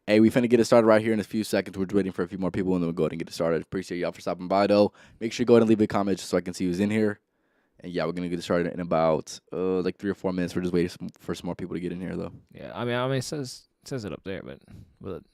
Hey, we finna get it started right here in a few seconds. We're just waiting for a few more people, and then we'll go ahead and get it started. Appreciate y'all for stopping by, though. Make sure you go ahead and leave a comment just so I can see who's in here. And yeah, we're gonna get it started in about like 3 or 4 minutes. We're just waiting for some more people to get in here, though. Yeah, I mean, it says it up there, but will it?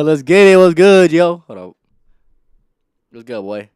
Let's get it. What's good, yo? Hold up. What's good, boy?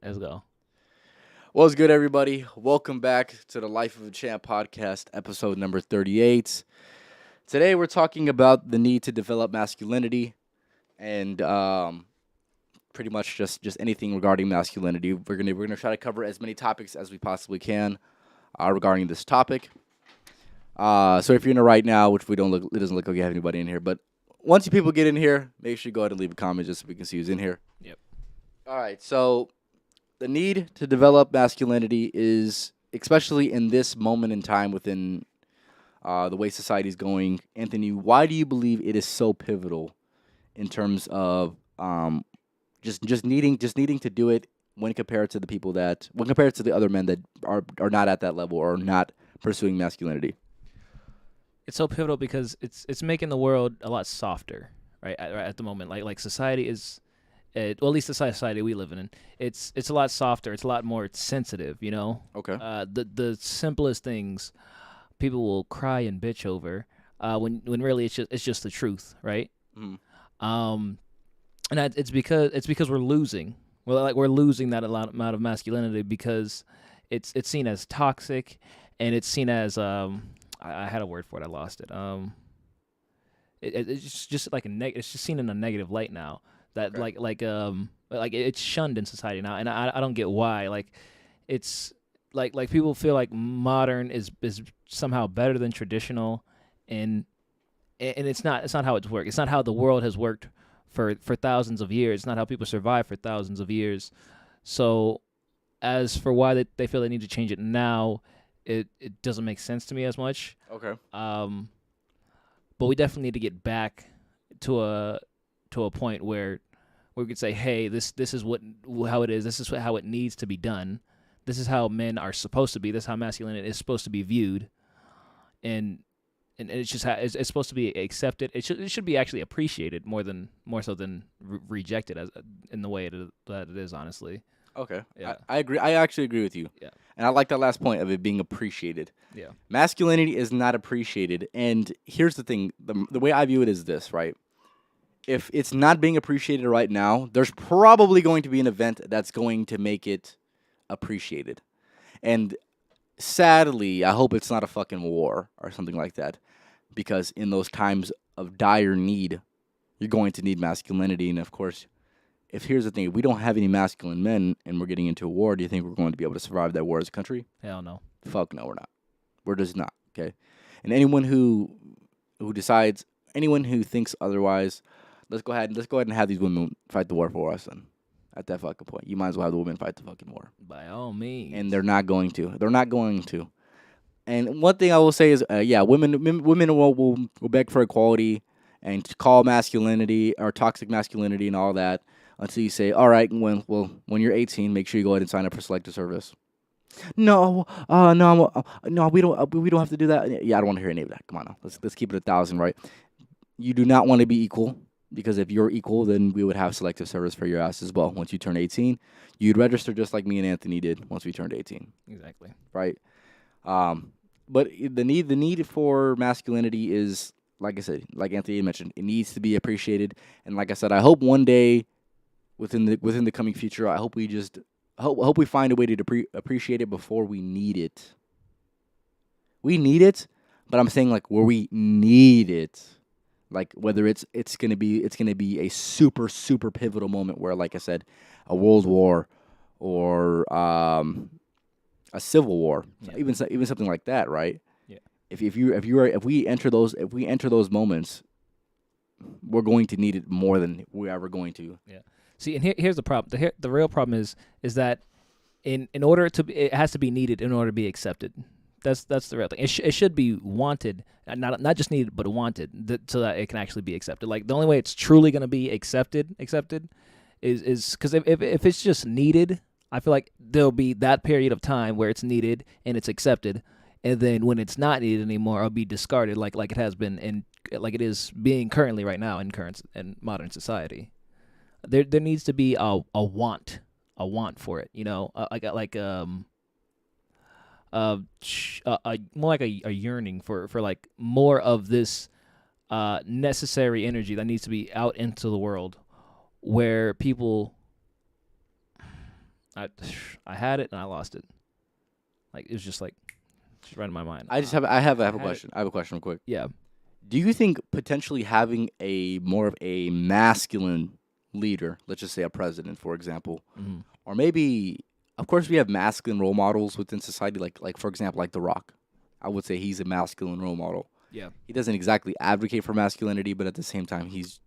Let's go. What's good, everybody? Welcome back to the Life of a Champ podcast, episode number 38. Today, we're talking about the need to develop masculinity and pretty much just anything regarding masculinity. We're gonna try to cover as many topics as we possibly can regarding this topic. So if you're in it right now, which it doesn't look like we have anybody in here, but once you people get in here, make sure you go ahead and leave a comment just so we can see who's in here. Yep. All right, so the need to develop masculinity is, especially in this moment in time within the way society is going. Anthony, why do you believe it is so pivotal in terms of just needing to do it when compared to the other men that are not at that level or not pursuing masculinity? It's so pivotal because it's making the world a lot softer, right? At the moment, like society is, well, at least the society we live in, it's a lot softer. It's a lot more sensitive. You know, Okay. the simplest things people will cry and bitch over, when really it's just the truth, right? Mhm. And it's because we're losing. We're losing that amount of masculinity because it's seen as toxic, and it's seen as I had a word for it. I lost it. It's just like it's just seen in a negative light now. That Okay. like it's shunned in society now, and I don't get why. Like it's like people feel like modern is somehow better than traditional, and it's not how it's worked. It's not how the world has worked for thousands of years. It's not how people survive for thousands of years. So as for why they feel they need to change it now, it doesn't make sense to me as much. Okay. But we definitely need to get back to a point where we could say, hey, this is how it is. This is how it needs to be done. This is how men are supposed to be. This is how masculinity is supposed to be viewed, and it's just it's supposed to be accepted. It should be actually appreciated more so than rejected as in the way that it is. Honestly, Okay. Yeah. I agree. I actually agree with you. Yeah. And I like that last point of it being appreciated. yeah, Masculinity is not appreciated. And here's the thing, the way I view it is this, right? If it's not being appreciated right now, there's probably going to be an event that's going to make it appreciated. And sadly, I hope it's not a fucking war or something like that. Because in those times of dire need, you're going to need masculinity. And of course, if here's the thing, if we don't have any masculine men and we're getting into a war, do you think we're going to be able to survive that war as a country? hell no. Fuck no, we're not. We're just not. Okay. And anyone who decides, anyone who thinks otherwise, let's go ahead and have these women fight the war for us. Then, at that fucking point, you might as well have the women fight the fucking war. By all means. And they're not going to. They're not going to. And one thing I will say is, yeah, women will beg for equality and call masculinity or toxic masculinity and all that until you say, all right, when you're 18, make sure you go ahead and sign up for selective service. No, no, we don't have to do that. Yeah, I don't want to hear any of that. Come on now, let's keep it 1,000, right? You do not want to be equal because if you're equal, then we would have selective service for your ass as well. Once you turn 18, you'd register just like me and Anthony did once we turned 18, exactly. right? But the need for masculinity is, like I said, like Anthony mentioned, it needs to be appreciated. And like I said, I hope one day within the coming future, I hope we find a way to appreciate it before we need it. We need it, but I'm saying like where we need it, like whether it's gonna be a super pivotal moment where, like I said, a world war or a civil war, Yeah. even something like that, right? Yeah. If we enter those moments, we're going to need it more than we're ever going to. Yeah. See, and here's the problem. The real problem is that in order to it has to be needed in order to be accepted. That's the real thing. It should be wanted, not just needed, but wanted, so that it can actually be accepted. Like the only way it's truly going to be accepted is because if it's just needed, I feel like there'll be that period of time where it's needed and it's accepted, and then when it's not needed anymore, it'll be discarded like it has been and like it is being currently right now in current and modern society. There needs to be a want for it, more like a yearning for like more of this necessary energy that needs to be out into the world, where people, I I had it and I lost it. Like it was just right in my mind. I have a had it. question. I have a question real quick. Yeah. Do you think potentially having a more of a masculine leader, let's just say a president, for example, Hmm. or maybe, of course, we have masculine role models within society, like for example, like The Rock. I would say he's a masculine role model. Yeah. He doesn't exactly advocate for masculinity, but at the same time, he's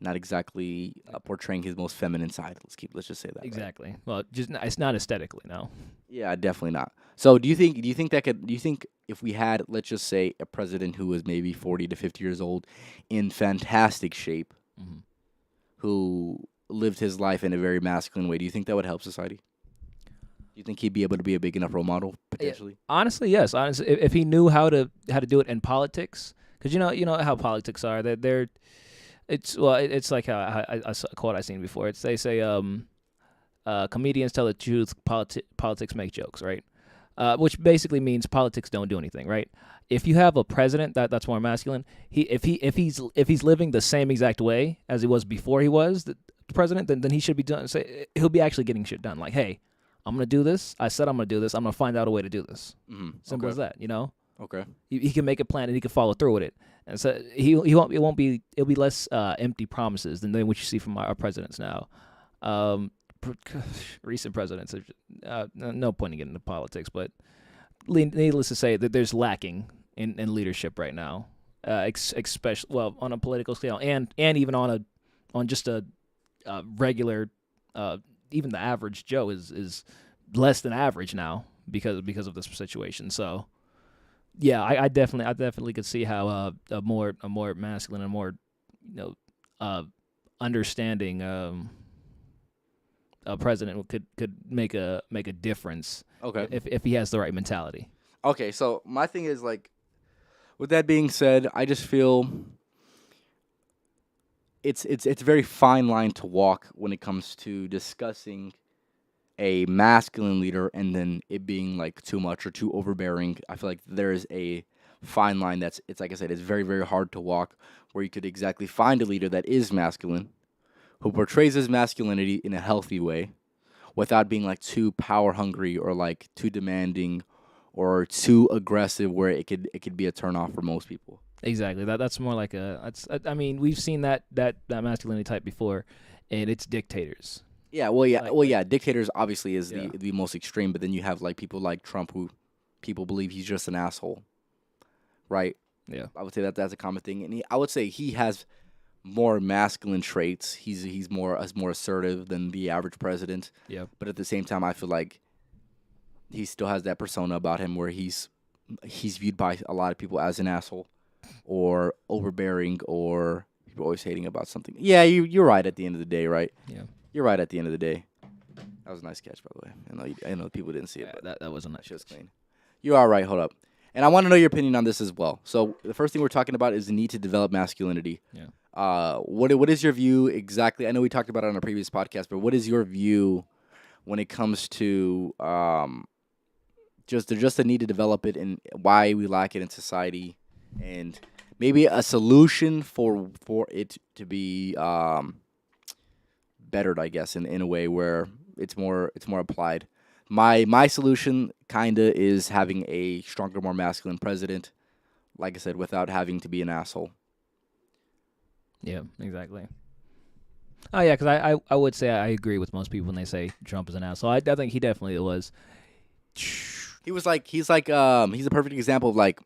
not exactly portraying his most feminine side. Let's just say that. Right? Exactly. Well, it's not aesthetically, no. Yeah, definitely not. So do you think if we had, let's just say, a president who was maybe 40 to 50 years old, in fantastic shape, Hmm. who lived his life in a very masculine way, do you think that would help society? Do you think he'd be able to be a big enough role model potentially? Honestly, yes. Honestly, if he knew how to do it in politics, because you know how politics are. They're it's like how a quote I seen before. They say comedians tell the truth, politics make jokes, right? Which basically means politics don't do anything, right? If you have a president that's more masculine, if he's living the same exact way as he was before he was the president, then he should be done. Say he'll be actually getting shit done. Like, hey, I'm gonna do this. I said I'm gonna do this. I'm gonna find out a way to do this. Simple as that, you know. Okay. He can make a plan and he can follow through with it. And so it'll be less empty promises than what you see from our presidents now. Recent presidents, no point in getting into politics, but needless to say that there's lacking in leadership right now, especially on a political scale and even on just a regular, even the average Joe is less than average now because of this situation. So yeah, I definitely could see how a more masculine and more understanding president could make a difference Okay. if he has the right mentality. Okay. So my thing is like, with that being said, I just feel it's a very fine line to walk when it comes to discussing a masculine leader and then it being like too much or too overbearing. I feel like there is a fine line it's like I said, it's very, very hard to walk, where you could exactly find a leader that is masculine, who portrays his masculinity in a healthy way, without being like too power hungry or like too demanding or too aggressive, where it could be a turnoff for most people. Exactly. That's more like I mean, we've seen that masculinity type before, and it's dictators. Yeah, well, yeah, Like dictators obviously is yeah, the most extreme, but then you have like people like Trump, who people believe he's just an asshole, right? yeah, I would say that that's a common thing, and I would say he has more masculine traits. He's more assertive than the average president, yeah. but at the same time, I feel like he still has that persona about him where he's viewed by a lot of people as an asshole or overbearing or people always hating about something. Yeah, you're right at the end of the day, right? Yeah. You're right at the end of the day. That was a nice catch, by the way. I know people didn't see it, Yeah, but that wasn't that nice. shit was clean. You are right. Hold up. And I want to know your opinion on this as well. So the first thing we're talking about is the need to develop masculinity. Yeah. What is your view exactly? I know we talked about it on a previous podcast, but what is your view when it comes to just the need to develop it and why we lack it in society, and maybe a solution for it to be bettered, I guess, in a way where it's more applied. My solution kinda is having a stronger, more masculine president, like I said, without having to be an asshole. Yeah, exactly. Oh yeah, because I would say I agree with most people when they say Trump is an asshole. I think he definitely was. He's a perfect example of like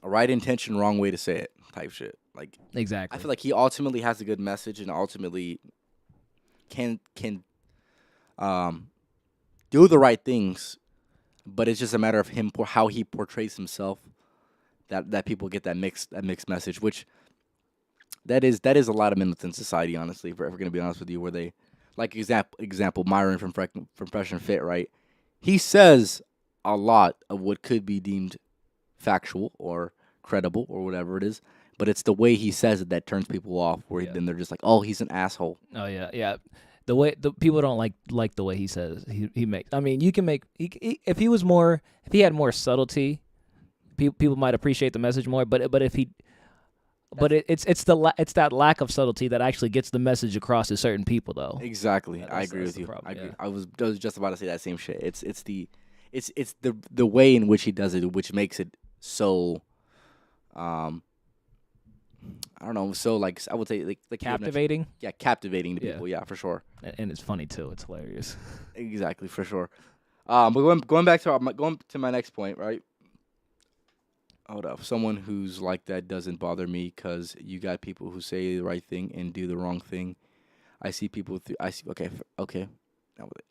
a right intention, wrong way to say it type shit. Like I Exactly. feel like he ultimately has a good message and ultimately can do the right things, but it's just a matter of him how he portrays himself that people get that mixed message, which that is a lot of men within society, honestly. If we're gonna be honest with you, where they like example Myron from Fresh and Fit, right? He says a lot of what could be deemed factual or credible or whatever it is, but it's the way he says it that turns people off. Where Yeah. then they're just like, "Oh, he's an asshole." Oh yeah, yeah. The way the people don't like the way he says he makes. I mean, you can make if he had more subtlety, people might appreciate the message more. But if he But it's that lack of subtlety that actually gets the message across to certain people, though. Exactly. Yeah, I agree that's with the you. problem, I agree. yeah. I was just about to say that same shit. It's the way in which he does it, which makes it so, um, I don't know, so like I would say like you have mentioned- Captivating, yeah, captivating to Yeah. people. Yeah, for sure. and it's funny too. It's hilarious. Exactly, for sure. But going back to going to my next point, right? Hold up. Someone who's like that doesn't bother me because you got people who say the right thing and do the wrong thing. I see people. I see. Okay. Okay.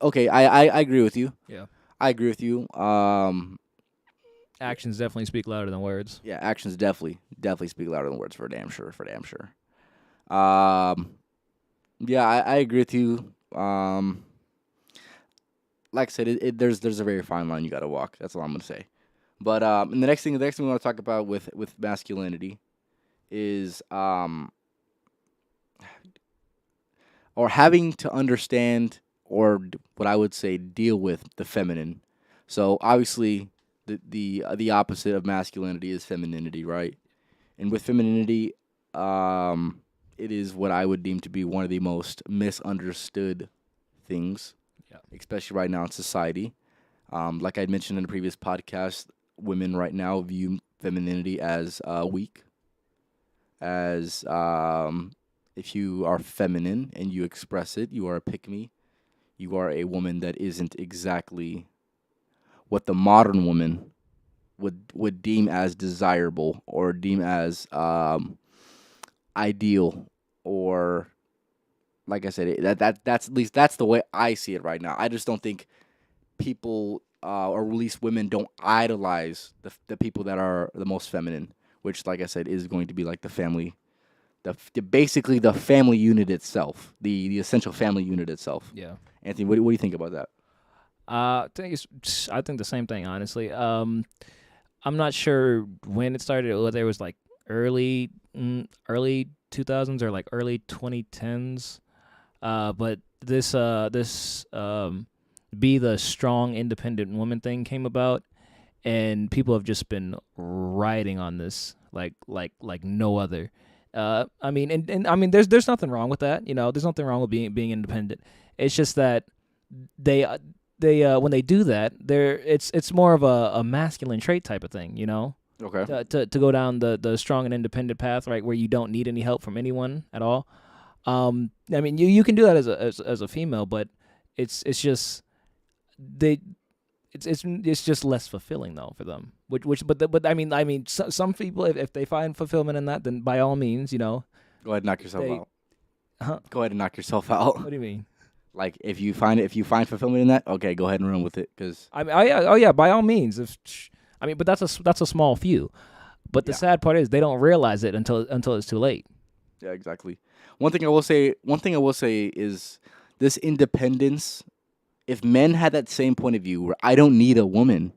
Okay. I agree with you. Yeah, I agree with you. actions definitely speak louder than words. Yeah. Actions definitely speak louder than words for damn sure. For damn sure. Um. Yeah. I agree with you. Like I said, there's a very fine line you got to walk. That's all I'm gonna say. But and the next thing we want to talk about with masculinity is or having to understand or what I would say deal with the feminine. So obviously the opposite of masculinity is femininity, right? And with femininity, it is what I would deem to be one of the most misunderstood things, Yeah. especially right now in society. Like I mentioned in a previous podcast, women right now view femininity as weak, as if you are feminine and you express it, you are a pick me. You are a woman that isn't exactly what the modern woman would deem as desirable or deem as ideal or like I said that's at least that's the way I see it right now. I just don't think people or at least women don't idolize the people that are the most feminine, which like I said is going to be like the family basically the family unit itself, the essential family unit itself. Yeah. Anthony, what do you think about that? I think the same thing, honestly. I'm not sure when it started, whether it was like early 2000s or like early 2010s. But this be the strong independent woman thing came about, and people have just been riding on this like no other. I mean, and I mean, there's nothing wrong with that. There's nothing wrong with being independent. It's just that they when they do that, it's more of a masculine trait type of thing. Okay. To go down the strong and independent path, right, where you don't need any help from anyone at all. I mean, you can do that as a female, but it's just they it's just less fulfilling though for them. But I mean some people if they find fulfillment in that, then by all means, Go ahead and knock yourself They- out. Huh? Go ahead and knock yourself out. What do you mean? Like if you find fulfillment in that, okay, go ahead and run with it because I mean, oh yeah, by all means. But that's a small few. But the Yeah. sad part is they don't realize it until it's too late. yeah, exactly. One thing I will say is this independence. If men had that same point of view where I don't need a woman,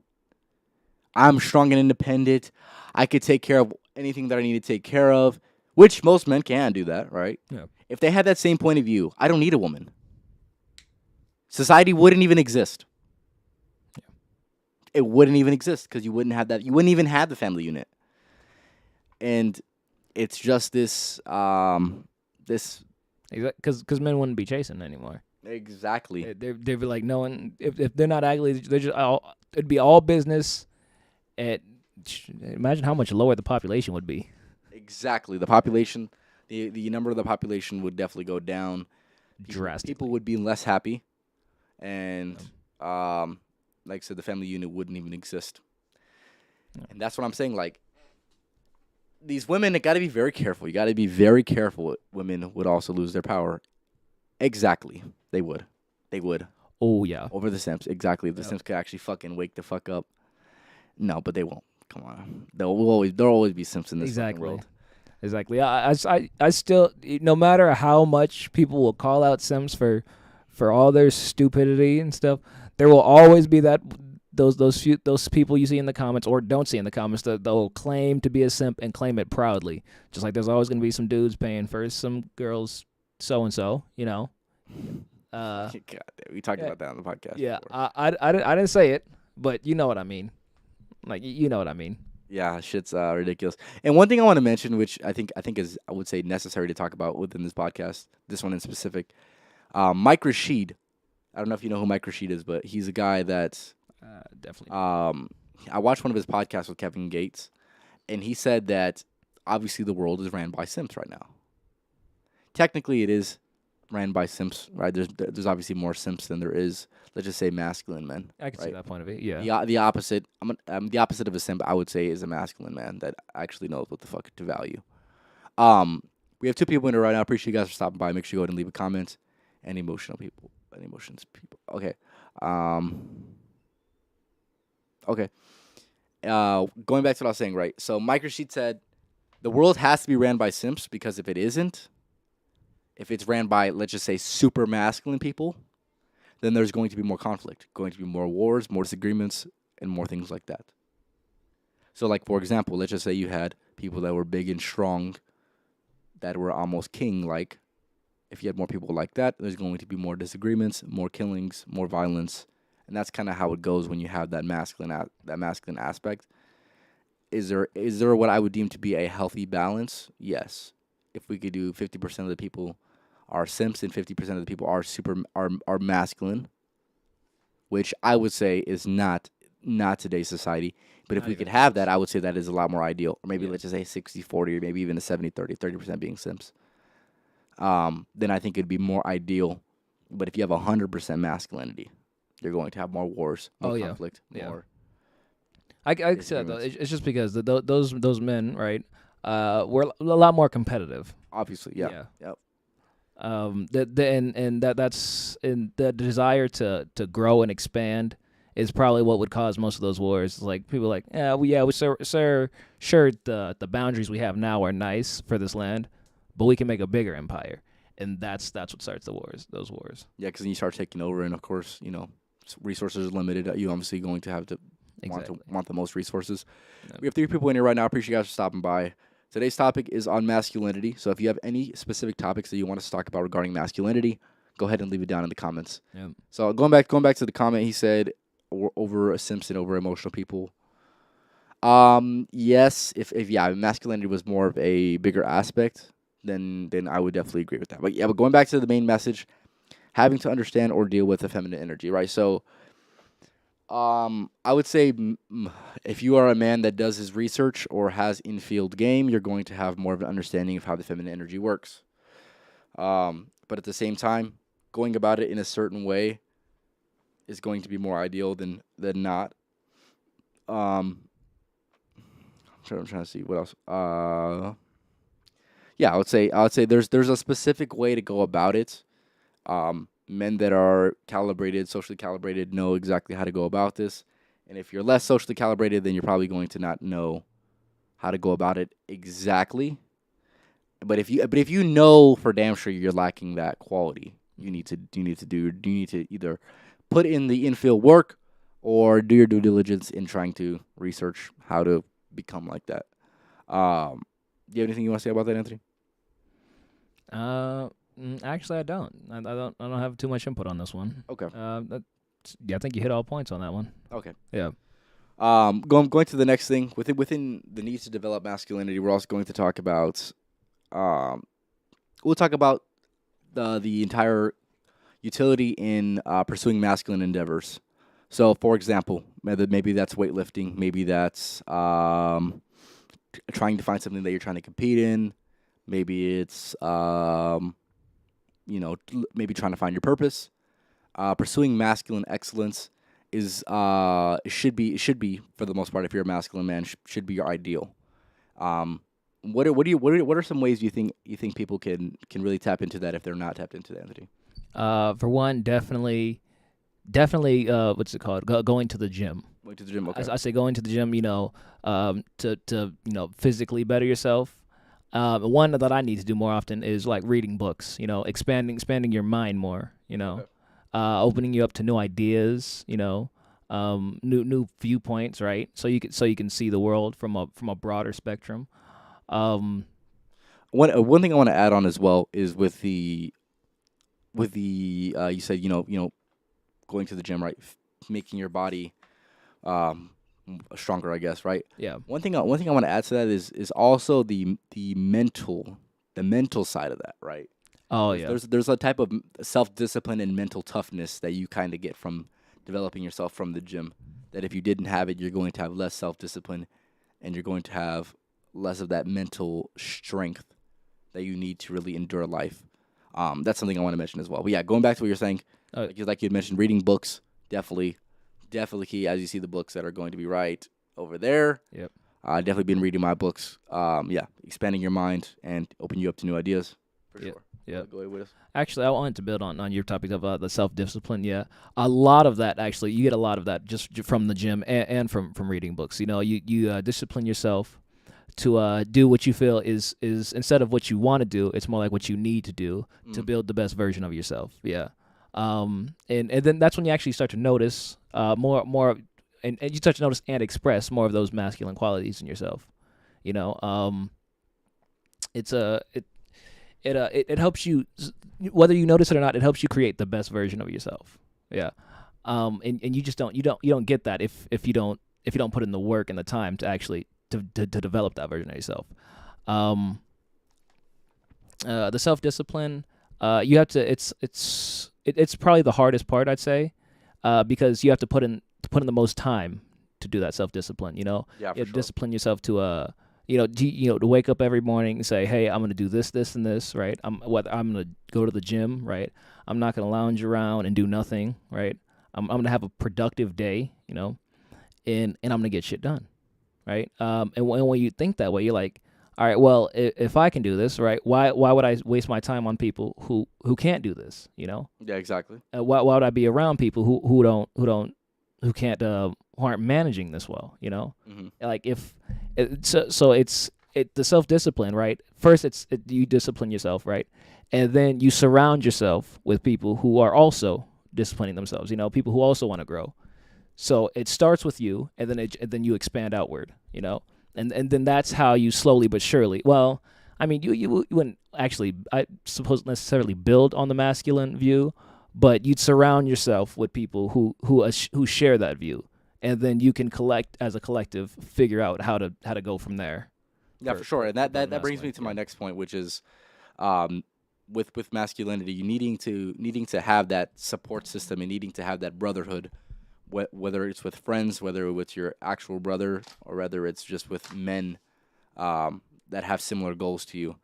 I'm strong and independent, I could take care of anything that I need to take care of, which most men can do that, right? Yeah. If they had that same point of view, I don't need a woman. Society wouldn't even exist. It wouldn't even exist because you wouldn't have that. You wouldn't even have the family unit. And it's just this Because men wouldn't be chasing anymore. exactly. They'd be like, no one, if they're not ugly, they're just it'd be all business. Imagine how much lower the population would be. Exactly. The population, the number of the population would definitely go down. Drastically. People would be less happy, and like I said, the family unit wouldn't even exist. And that's what I'm saying. Like these women, got to be very careful. You got to be very careful. Women would also lose their power. Exactly, they would. They would Oh yeah. over the Simps. Exactly, if the Yep. Simps could actually fucking wake the fuck up. No, but they won't. Come on, there'll always be Simps in this fucking Exactly. world. Exactly. I still, no matter how much people will call out Sims for all their stupidity and stuff, there will always be those people you see in the comments or don't see in the comments that they'll claim to be a simp and claim it proudly. Just like there's always going to be some dudes paying for some girls so and so. God damn, we talked Yeah. about that on the podcast. Yeah. before. I didn't say it, but you know what I mean. Like you know what I mean. Yeah, shit's ridiculous. And one thing I want to mention, which I think is I would say necessary to talk about within this podcast, this one in specific, Mike Rashid. I don't know if you know who Mike Rashid is, but he's a guy that Definitely. um, I watched one of his podcasts with Kevin Gates, and he said that obviously the world is ran by simps right now. Technically, it is ran by simps, right? There's obviously more simps than there is, let's just say, masculine men, I can see right? that point of view. Yeah. The opposite. The opposite of a simp, I would say, is a masculine man that actually knows what the fuck to value. Um, we have two people in it right now. Appreciate you guys for stopping by. Make sure you go ahead and leave a comment. Any emotional people, any emotions people. Okay. Okay. Going back to what I was saying, right? So Mike Rashid said the world has to be ran by simps because if it isn't, if it's ran by, let's just say, super masculine people, then there's going to be more conflict, going to be more wars, more disagreements, and more things like that. So, like, for example, let's just say you had people that were big and strong, that were almost king-like. If you had more people like that, there's going to be more disagreements, more killings, more violence, and that's kind of how it goes when you have that masculine aspect. Is there what I would deem to be a healthy balance? Yes. If we could do 50% of the people are simps and 50% of the people are are masculine, which I would say is not today's society. But if Not we even could have close. that, I would say that is a lot more ideal. Or maybe Yeah. let's just say 60-40, or maybe even a 70-30, 30% being simps. Then I think it'd be more ideal. But if you have 100% masculinity, you're going to have more wars, more Oh yeah. conflict, Yeah. more I said though, disagreements. it's just because those men, right, were a lot more competitive. Obviously, yeah. Yeah. Yep. That's and the desire to grow and expand is probably what would cause most of those wars. Like people like, we sure the boundaries we have now are nice for this land, but we can make a bigger empire, and that's what starts the wars. Those wars. Yeah, because then you start taking over, and of course, resources are limited. You obviously going to have to Exactly. want the most resources. Yep. We have three people in here right now. Appreciate you guys for stopping by. Today's topic is on masculinity. So if you have any specific topics that you want us to talk about regarding masculinity, go ahead and leave it down in the comments. Yep. So going back to the comment, he said over a Simpson over emotional people. Yes, if yeah, masculinity was more of a bigger aspect, then I would definitely agree with that. But yeah, but going back to the main message, having to understand or deal with the feminine energy, right? So I would say if you are a man that does his research or has in-field game, you're going to have more of an understanding of how the feminine energy works. But at the same time, going about it in a certain way is going to be more ideal than not. I'm trying to see what else. Yeah, I would say there's a specific way to go about it. Men that are calibrated, socially calibrated, know exactly how to go about this. And if you're less socially calibrated, then you're probably going to not know how to go about it exactly. But if you know for damn sure you're lacking that quality, you need to either put in the infield work or do your due diligence in trying to research how to become like that. Do you have anything you want to say about that, Anthony? Actually, I don't. I don't have too much input on this one. Okay. Yeah, I think you hit all points on that one. Okay. Yeah. Going to the next thing within the need to develop masculinity, we're also going to talk about um, we'll talk about the entire utility in pursuing masculine endeavors. So, for example, maybe that's weightlifting, maybe that's trying to find something that you're trying to compete in, maybe it's maybe trying to find your purpose. Pursuing masculine excellence is should be for the most part, if you're a masculine man, should be your ideal. Um, what are some ways you think people can really tap into that if they're not tapped into that, Anthony? For one, definitely. What's it called? Going to the gym. Going to the gym, okay. I say going to the gym. To physically better yourself. One that I need to do more often is like reading books. Expanding your mind more. Okay. Opening you up to new ideas. New viewpoints. Right. So you can see the world from a broader spectrum. Um, One thing I want to add on as well is with the you said going to the gym, right? Making your body um, stronger, I guess, right? Yeah. One thing I want to add to that is also the mental side of that, right? Oh yeah. There's a type of self discipline and mental toughness that you kind of get from developing yourself from the gym. That if you didn't have it, you're going to have less self discipline, and you're going to have less of that mental strength that you need to really endure life. That's something I want to mention as well. But yeah, going back to what you're saying, like you had mentioned, reading books definitely key. As you see the books that are going to be right over there. Yep. Definitely been reading my books. Yeah, expanding your mind and open you up to new ideas for Yep. sure. Yep. Go ahead with us. Actually, I wanted to build on your topic of the self discipline. Yeah, a lot of that actually, you get a lot of that just from the gym and from reading books. You know, you discipline yourself to do what you feel is instead of what you want to do, it's more like what you need to do to build the best version of yourself. Yeah. And then that's when you actually start to notice more and you start to notice and express more of those masculine qualities in yourself. You know, it's it helps you, whether you notice it or not, it helps you create the best version of yourself. Yeah. And you just don't get that if you don't put in the work and the time to actually to develop that version of yourself. The self discipline, you have to. It's probably the hardest part, I'd say, because you have to put in the most time to do that self discipline. You know, Yeah, you have to discipline yourself to to wake up every morning and say, hey, I'm gonna do this, this, and this, right? I'm gonna go to the gym, right? I'm not gonna lounge around and do nothing, right? I'm gonna have a productive day, you know, and I'm gonna get shit done, right? And when you think that way, you're like, all right, well, if I can do this, right, why would I waste my time on people who can't do this, you know? Yeah, exactly. Why would I be around people who can't who aren't managing this well, you know? Mm-hmm. Like if it's the self discipline, right? First, you discipline yourself, right, and then you surround yourself with people who are also disciplining themselves. You know, people who also want to grow. So it starts with you, and then you expand outward. You know, and then that's how you slowly but surely. Well, I mean, you wouldn't actually, I suppose, necessarily build on the masculine view, but you'd surround yourself with people who share that view, and then you can as a collective, figure out how to go from there. Yeah, for sure. And that brings me to my next point, which is, with masculinity, you needing to have that support system and needing to have that brotherhood, whether it's with friends, whether it's your actual brother, or whether it's just with men that have similar goals to you.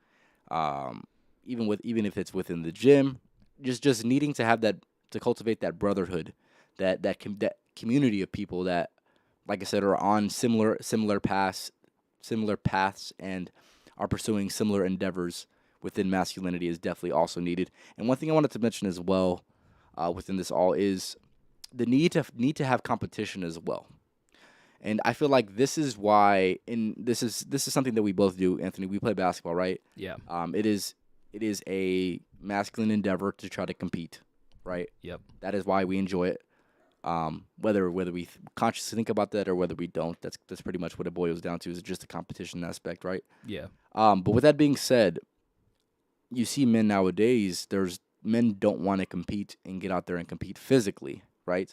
Even if it's within the gym, just needing to have that, to cultivate that brotherhood, that community of people that, like I said, are on similar paths, and are pursuing similar endeavors within masculinity is definitely also needed. And one thing I wanted to mention as well, within this all, is the need to have competition as well. And I feel like this is why, this is something that we both do, Anthony. We play basketball, right? Yeah. It is a masculine endeavor to try to compete, right? Yep. That is why we enjoy it. Whether we consciously think about that or whether we don't, that's pretty much what it boils down to, is just the competition aspect, right? Yeah. But with that being said, you see men nowadays, men don't want to compete and get out there and compete physically, right?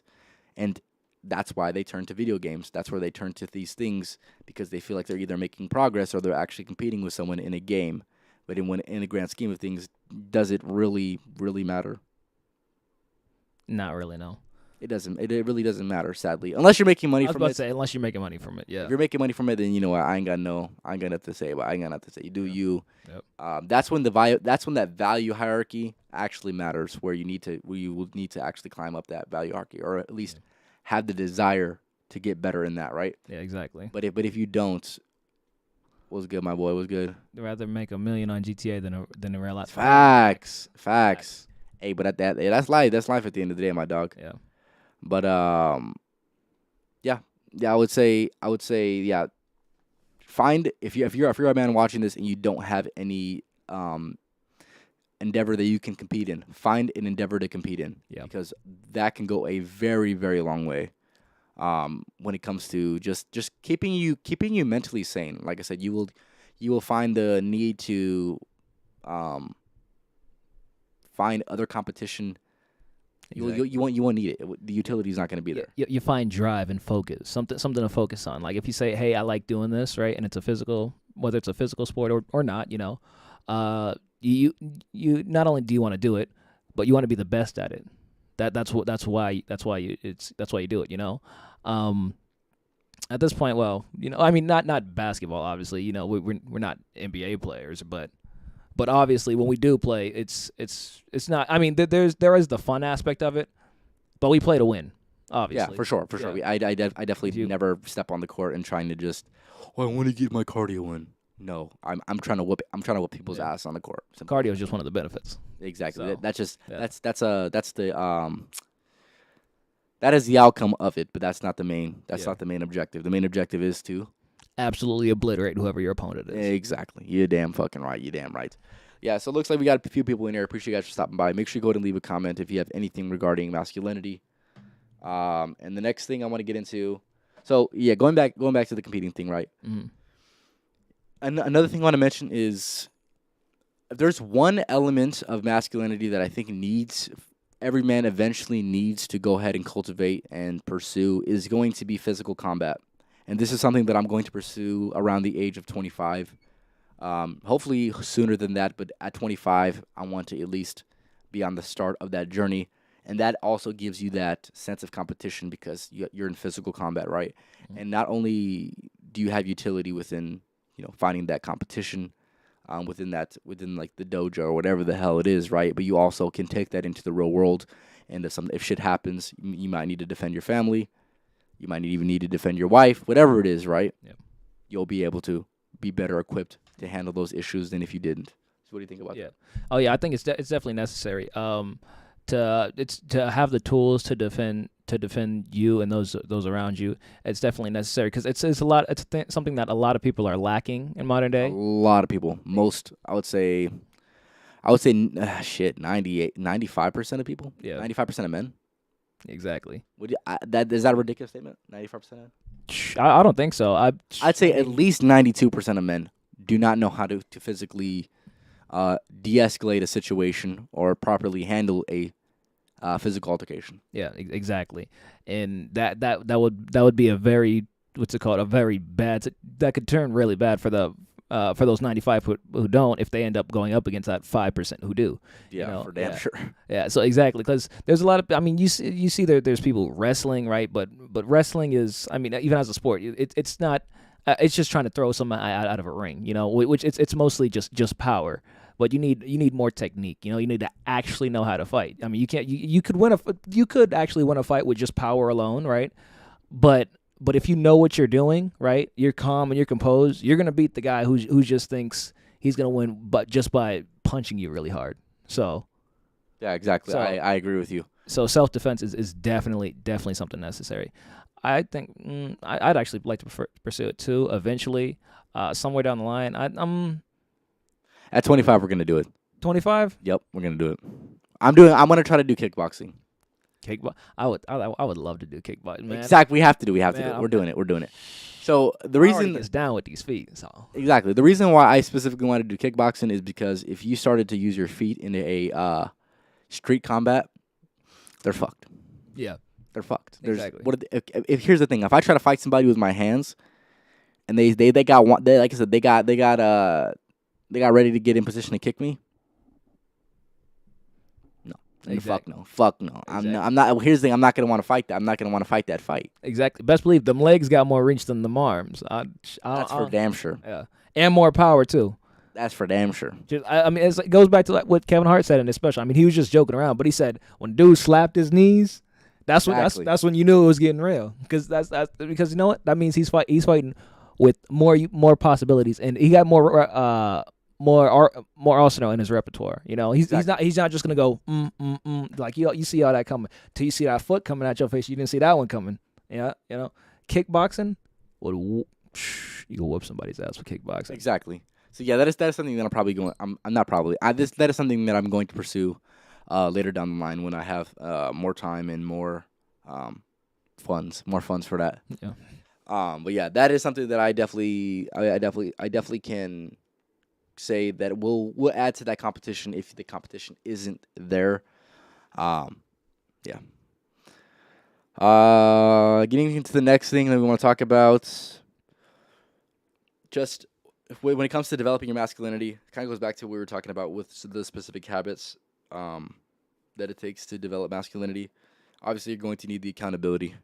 And that's why they turn to video games. That's where they turn to these things, because they feel like they're either making progress or they're actually competing with someone in a game. But in the grand scheme of things, does it really, really matter? Not really, no. It doesn't. It really doesn't matter, sadly, unless you're making money I was from about it. to say, unless you're making money from it, yeah. If you're making money from it, then you know what, I ain't got nothing to say. But I ain't got nothing to say. You do you. Yep. That's when that's when that value hierarchy actually matters, where you will need to actually climb up that value hierarchy, or at least have the desire to get better in that, right? Yeah, exactly. But if you don't, what's good, my boy? What's good? I'd rather make $1 million on GTA than a real life. Facts. Hey, but that's life. That's life at the end of the day, my dog. Yeah. But yeah, I would say, yeah. Find, if you're a man watching this and you don't have any endeavor that you can compete in, find an endeavor to compete in. Yeah. Because that can go a very, very long way. When it comes to just keeping you mentally sane. Like I said, you will find the need to find other competition Exactly. You won't need it. The utility is not going to be there. You find drive and focus, something to focus on. Like if you say, "Hey, I like doing this," right, and it's a physical, whether it's a physical sport or not, you not only do you want to do it, but you want to be the best at it. That's why you do it. At this point, well, I mean, not basketball, obviously. We're not NBA players, but obviously when we do play, it's not. I mean, there is the fun aspect of it, but we play to win. Obviously, Yeah, for sure. I definitely never step on the court and trying to just, I want to get my cardio in. No, I'm trying to whoop people's ass on the court. Simple. Cardio is just one of the benefits. Exactly. So, That's just that is the outcome of it, but that's not the main. That's not the main objective. The main objective is to absolutely obliterate whoever your opponent is. Exactly. You're damn fucking right. You're damn right. Yeah, so it looks like we got a few people in here. Appreciate you guys for stopping by. Make sure you go ahead and leave a comment if you have anything regarding masculinity. And the next thing I want to get into, so yeah, going back to the competing thing, right? Mm-hmm. Another thing I want to mention is there's one element of masculinity that I think every man eventually needs to go ahead and cultivate and pursue is going to be physical combat. And this is something that I'm going to pursue around the age of 25. Hopefully sooner than that, but at 25, I want to at least be on the start of that journey. And that also gives you that sense of competition because you're in physical combat, right? Mm-hmm. And not only do you have utility within, finding that competition within like the dojo or whatever the hell it is, right? But you also can take that into the real world. And if shit happens, you might need to defend your family. You might even need to defend your wife, whatever it is, right? Yep. You'll be able to be better equipped to handle those issues than if you didn't. So what do you think about that? Oh yeah, I think it's definitely necessary. To have the tools to defend you and those around you. It's definitely necessary because it's something that a lot of people are lacking in modern day. A lot of people, I would say, 95% of people. Yeah, 95% of men. Exactly. Is that a ridiculous statement? 95%. I don't think so. I'd say at least 92% of men do not know how to physically de-escalate a situation or properly handle a physical altercation. Yeah, exactly. And that would be a very a very bad, that could turn really bad for those 95 who don't, if they end up going up against that 5% who do. Yeah, for damn sure. Yeah, so exactly, because there's a lot of, I mean, you see there's people wrestling, right? But wrestling is, I mean, even as a sport, it's not, it's just trying to throw someone out of a ring, which it's mostly just power. But you need more technique. You need to actually know how to fight. I mean, you could actually win a fight with just power alone, right? But if you know what you're doing, right, you're calm and you're composed, you're gonna beat the guy who just thinks he's gonna win, but just by punching you really hard. So yeah, exactly. I agree with you. So self-defense is definitely something necessary. I think I'd actually like to pursue it too. Eventually, somewhere down the line, At 25, we're gonna do it. 25? Yep, we're gonna do it. I'm gonna try to do kickboxing. I would love to do kickboxing, man. Exactly, we have to do it. We're doing it. So the reason is down with these feet. So exactly the reason why I specifically want to do kickboxing is because if you started to use your feet in a street combat, they're fucked. Yeah, they're fucked. Exactly. If here's the thing: if I try to fight somebody with my hands, and they got one, like I said, they got ready to get in position to kick me. No. Exactly. Fuck no. Exactly. I'm not. Here's the thing. I'm not gonna want to fight that. I'm not gonna want to fight that fight. Exactly. Best believe them legs got more reach than them arms. That's for damn sure. Yeah, and more power too. That's for damn sure. I mean, it goes back to what Kevin Hart said in this special. I mean, he was just joking around, but he said when dude slapped his knees, that's when you knew it was getting real. Because because you know what? That means he's fighting with more possibilities, and he got more arsenal in his repertoire. He's not just gonna go like you see all that coming till you see that foot coming at your face. You didn't see that one coming. Yeah, kickboxing you can whoop somebody's ass with kickboxing. Exactly. So yeah, that is something that I'm probably going. I'm not probably. That is something that I'm going to pursue later down the line when I have more time and more funds for that. Yeah. But yeah, that is something that I definitely can say that we'll add to that competition if the competition isn't there. Yeah. Getting into the next thing that we want to talk about, just when it comes to developing your masculinity, it kind of goes back to what we were talking about with the specific habits that it takes to develop masculinity. Obviously, you're going to need the accountability.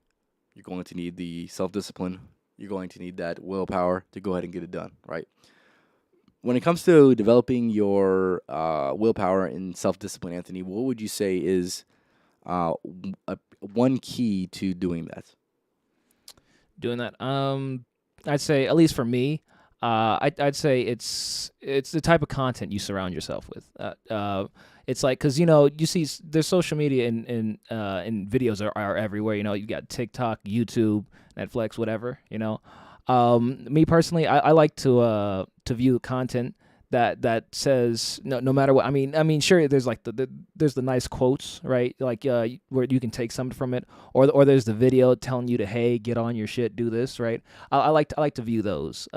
You're going to need the self-discipline. You're going to need that willpower to go ahead and get it done, right? When it comes to developing your willpower and self-discipline, Anthony, what would you say is one key to doing that? Doing that. I'd say, at least for me, I'd say it's the type of content you surround yourself with. It's like, because you see there's social media and videos are everywhere. You got TikTok, YouTube, Netflix, whatever. Me personally, I like to view content that says no matter what. I mean, sure, there's like there's the nice quotes, right? Like where you can take something from it, or there's the video telling you to, hey, get on your shit, do this, right? I like to view those.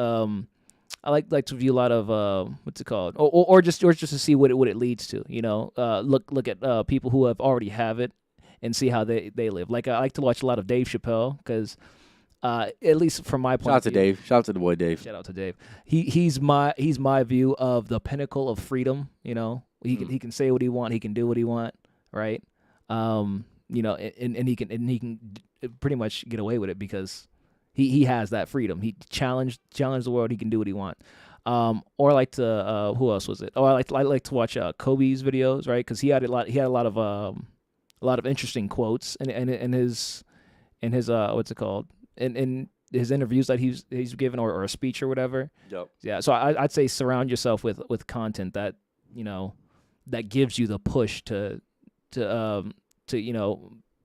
I like to view a lot of what's it called, or just to see what it leads to. Look at people who already have it and see how they live. Like I like to watch a lot of Dave Chappelle because. At least from my point Shout out of to view. Dave. Shout out to the boy Dave. Shout out to Dave. He's my view of the pinnacle of freedom. He can say what he want. He can do what he want. Right. And he can pretty much get away with it because he has that freedom. He challenged the world. He can do what he want. Or I like to who else was it? Oh, I like to watch Kobe's videos, right? Because he had a lot of interesting quotes in his what's it called? In his interviews that he's given or a speech or whatever. Yep. Yeah. So I'd say surround yourself with content that that gives you the push to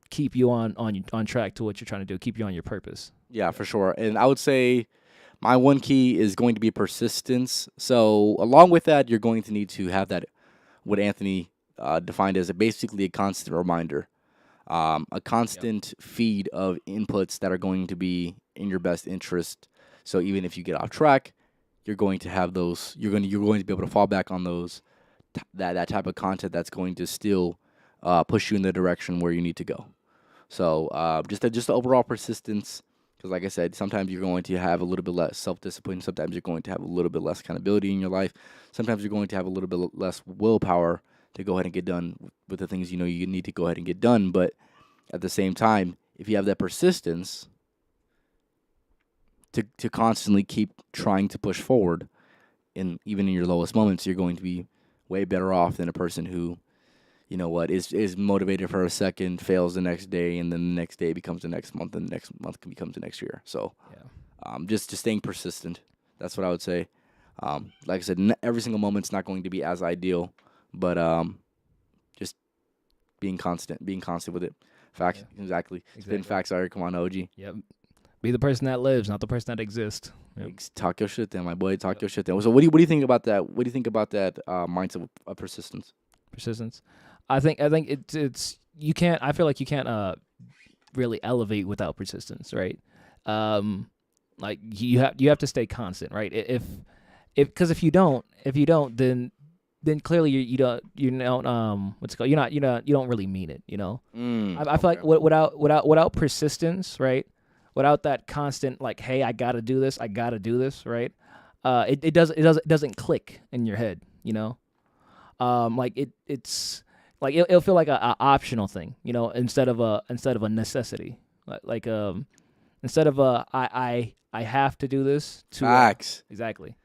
keep you on track to what you're trying to do, keep you on your purpose. Yeah, for sure. And I would say my one key is going to be persistence. So along with that, you're going to need to have that, what Anthony defined as basically a constant reminder. A constant feed of inputs that are going to be in your best interest. So even if you get off track, you're going to have those. You're going to be able to fall back on those. That type of content that's going to still push you in the direction where you need to go. So just the overall persistence. Because like I said, sometimes you're going to have a little bit less self-discipline. Sometimes you're going to have a little bit less accountability in your life. Sometimes you're going to have a little bit less willpower to go ahead and get done with the things you need to go ahead and get done. But at the same time, if you have that persistence to constantly keep trying to push forward, even in your lowest moments, you're going to be way better off than a person who, is motivated for a second, fails the next day, and then the next day becomes the next month, and the next month becomes the next year. So, just staying persistent. That's what I would say. Like I said, every single moment's not going to be as ideal. But just being constant with it. Facts, exactly. Spin facts, Ari. Come on, OG. Yep. Be the person that lives, not the person that exists. Yep. Talk your shit then, my boy. Talk your shit then. So what do you think about that? What do you think about that mindset of persistence? Persistence. I think it's you can't. I feel like you can't really elevate without persistence, right? Like you have to stay constant, right? Because if you don't, then clearly you don't what's it called? You don't really mean it, I feel like without persistence, right? Without that constant like, hey, I gotta do this, right? It doesn't click in your head, like it's like it'll feel like a optional thing, instead of a necessity, like instead of I have to do this to facts. Exactly.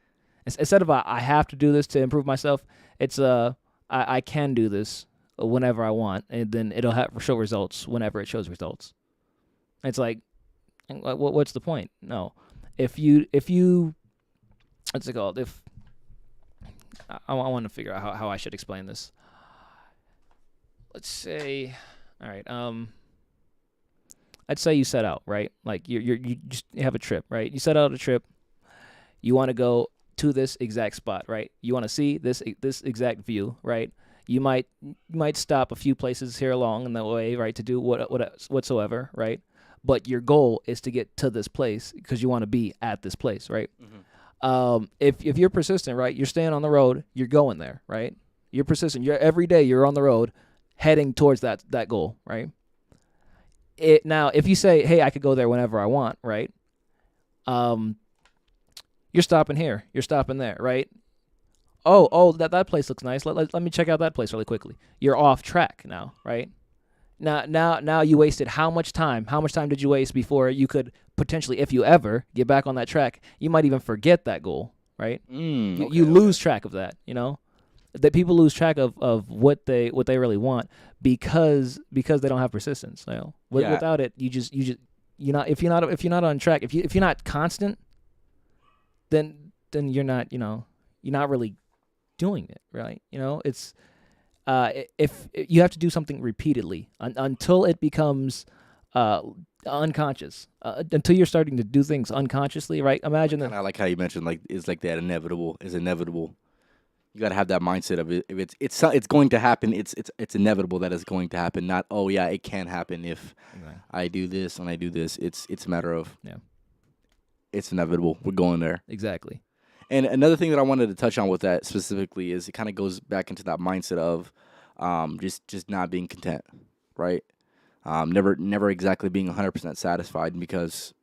Instead of I have to do this to improve myself, it's I can do this whenever I want, and then it'll show results whenever it shows results. It's like what's the point? No, if you what's it called? If I want to figure out how I should explain this. Let's say, all right, I'd say you set out, right? Like you just have a trip, right? You set out a trip. You want to go to this exact spot, right? You want to see this exact view, right? You might stop a few places here along in the way, right, to do whatsoever, right? But your goal is to get to this place because you want to be at this place, right? Mm-hmm. If you're persistent, right, you're staying on the road, you're going there, right? You're persistent. Every day you're on the road, heading towards that goal, right? Now, if you say, "Hey, I could go there whenever I want," right? Um, you're stopping here. You're stopping there, right? Oh, that place looks nice. Let me check out that place really quickly. You're off track now, right? Now you wasted how much time? How much time did you waste before you could potentially, if you ever get back on that track, you might even forget that goal, right? You lose track of that, that people lose track of what they really want because they don't have persistence. Without it, if you're not on track, if you're not constant, then you're not really doing it, right? It's if you have to do something repeatedly until it becomes unconscious, until you're starting to do things unconsciously, right? Imagine that. I like how you mentioned like it's like that inevitable is inevitable. You got to have that mindset of it. If it's going to happen, it's inevitable that it's going to happen. Not oh yeah, it can happen if I do this and I do this. It's a matter of it's inevitable. We're going there. Exactly. And another thing that I wanted to touch on with that specifically is it kind of goes back into that mindset of just not being content, right? Never exactly being 100% satisfied because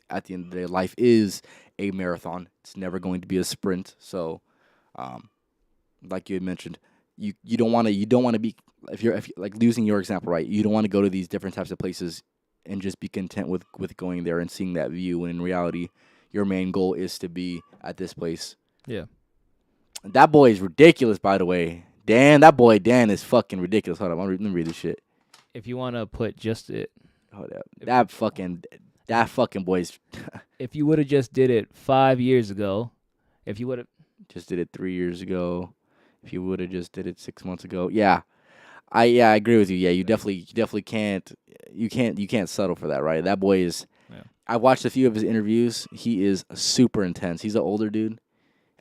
at the end of the day, life is a marathon. It's never going to be a sprint. So, like you had mentioned, you don't want to be if you're like using your example, right? You don't want to go to these different types of places and just be content with going there and seeing that view. When in reality, your main goal is to be at this place. Yeah. That boy is ridiculous, by the way. That boy Dan is fucking ridiculous. Hold up, let me read this shit. If you want to put just it. Hold up. That fucking boy's. If you would have just did it 5 years ago, if you would have just did it 3 years ago, if you would have just did it 6 months ago, yeah. I agree with you. Yeah, you definitely can't. You can't settle for that, right? That boy is. Yeah. I watched a few of his interviews. He is super intense. He's an older dude.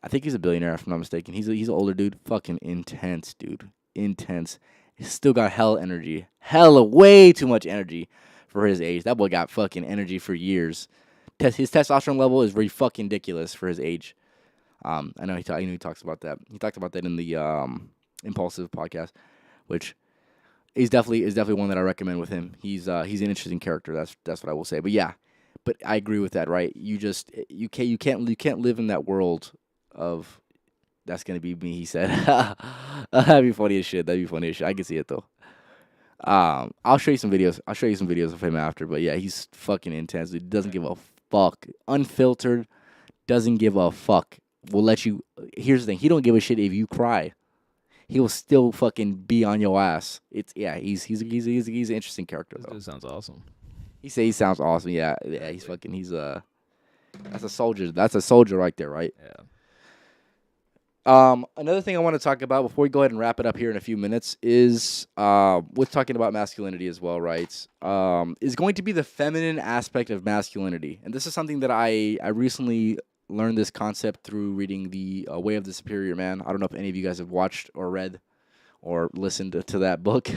I think he's a billionaire, if I'm not mistaken. He's an older dude. Fucking intense, dude. Intense. He's still got hella energy. Way too much energy for his age. That boy got fucking energy for years. His testosterone level is very fucking ridiculous for his age. I know he talks about that. He talked about that in the Impulsive podcast, which is definitely one that I recommend with him. He's an interesting character. That's what I will say. But yeah, but I agree with that. Right? You can't live in that world of that's gonna be me. He said, "That'd be funny as shit. I can see it though." I'll show you some videos. I'll show you some videos of him after. But yeah, he's fucking intense. He doesn't give a fuck. Unfiltered. Doesn't give a fuck. Will let you. Here's the thing. He don't give a shit if you cry. He will still fucking be on your ass. He's an interesting character though. This sounds awesome. He sounds awesome. Yeah. That's a soldier. That's a soldier right there, right? Yeah. Another thing I want to talk about before we go ahead and wrap it up here in a few minutes is with talking about masculinity as well, right? Is going to be the feminine aspect of masculinity, and this is something that I recently learned this concept through reading the Way of the Superior Man. I don't know if any of you guys have watched or read or listened to that book.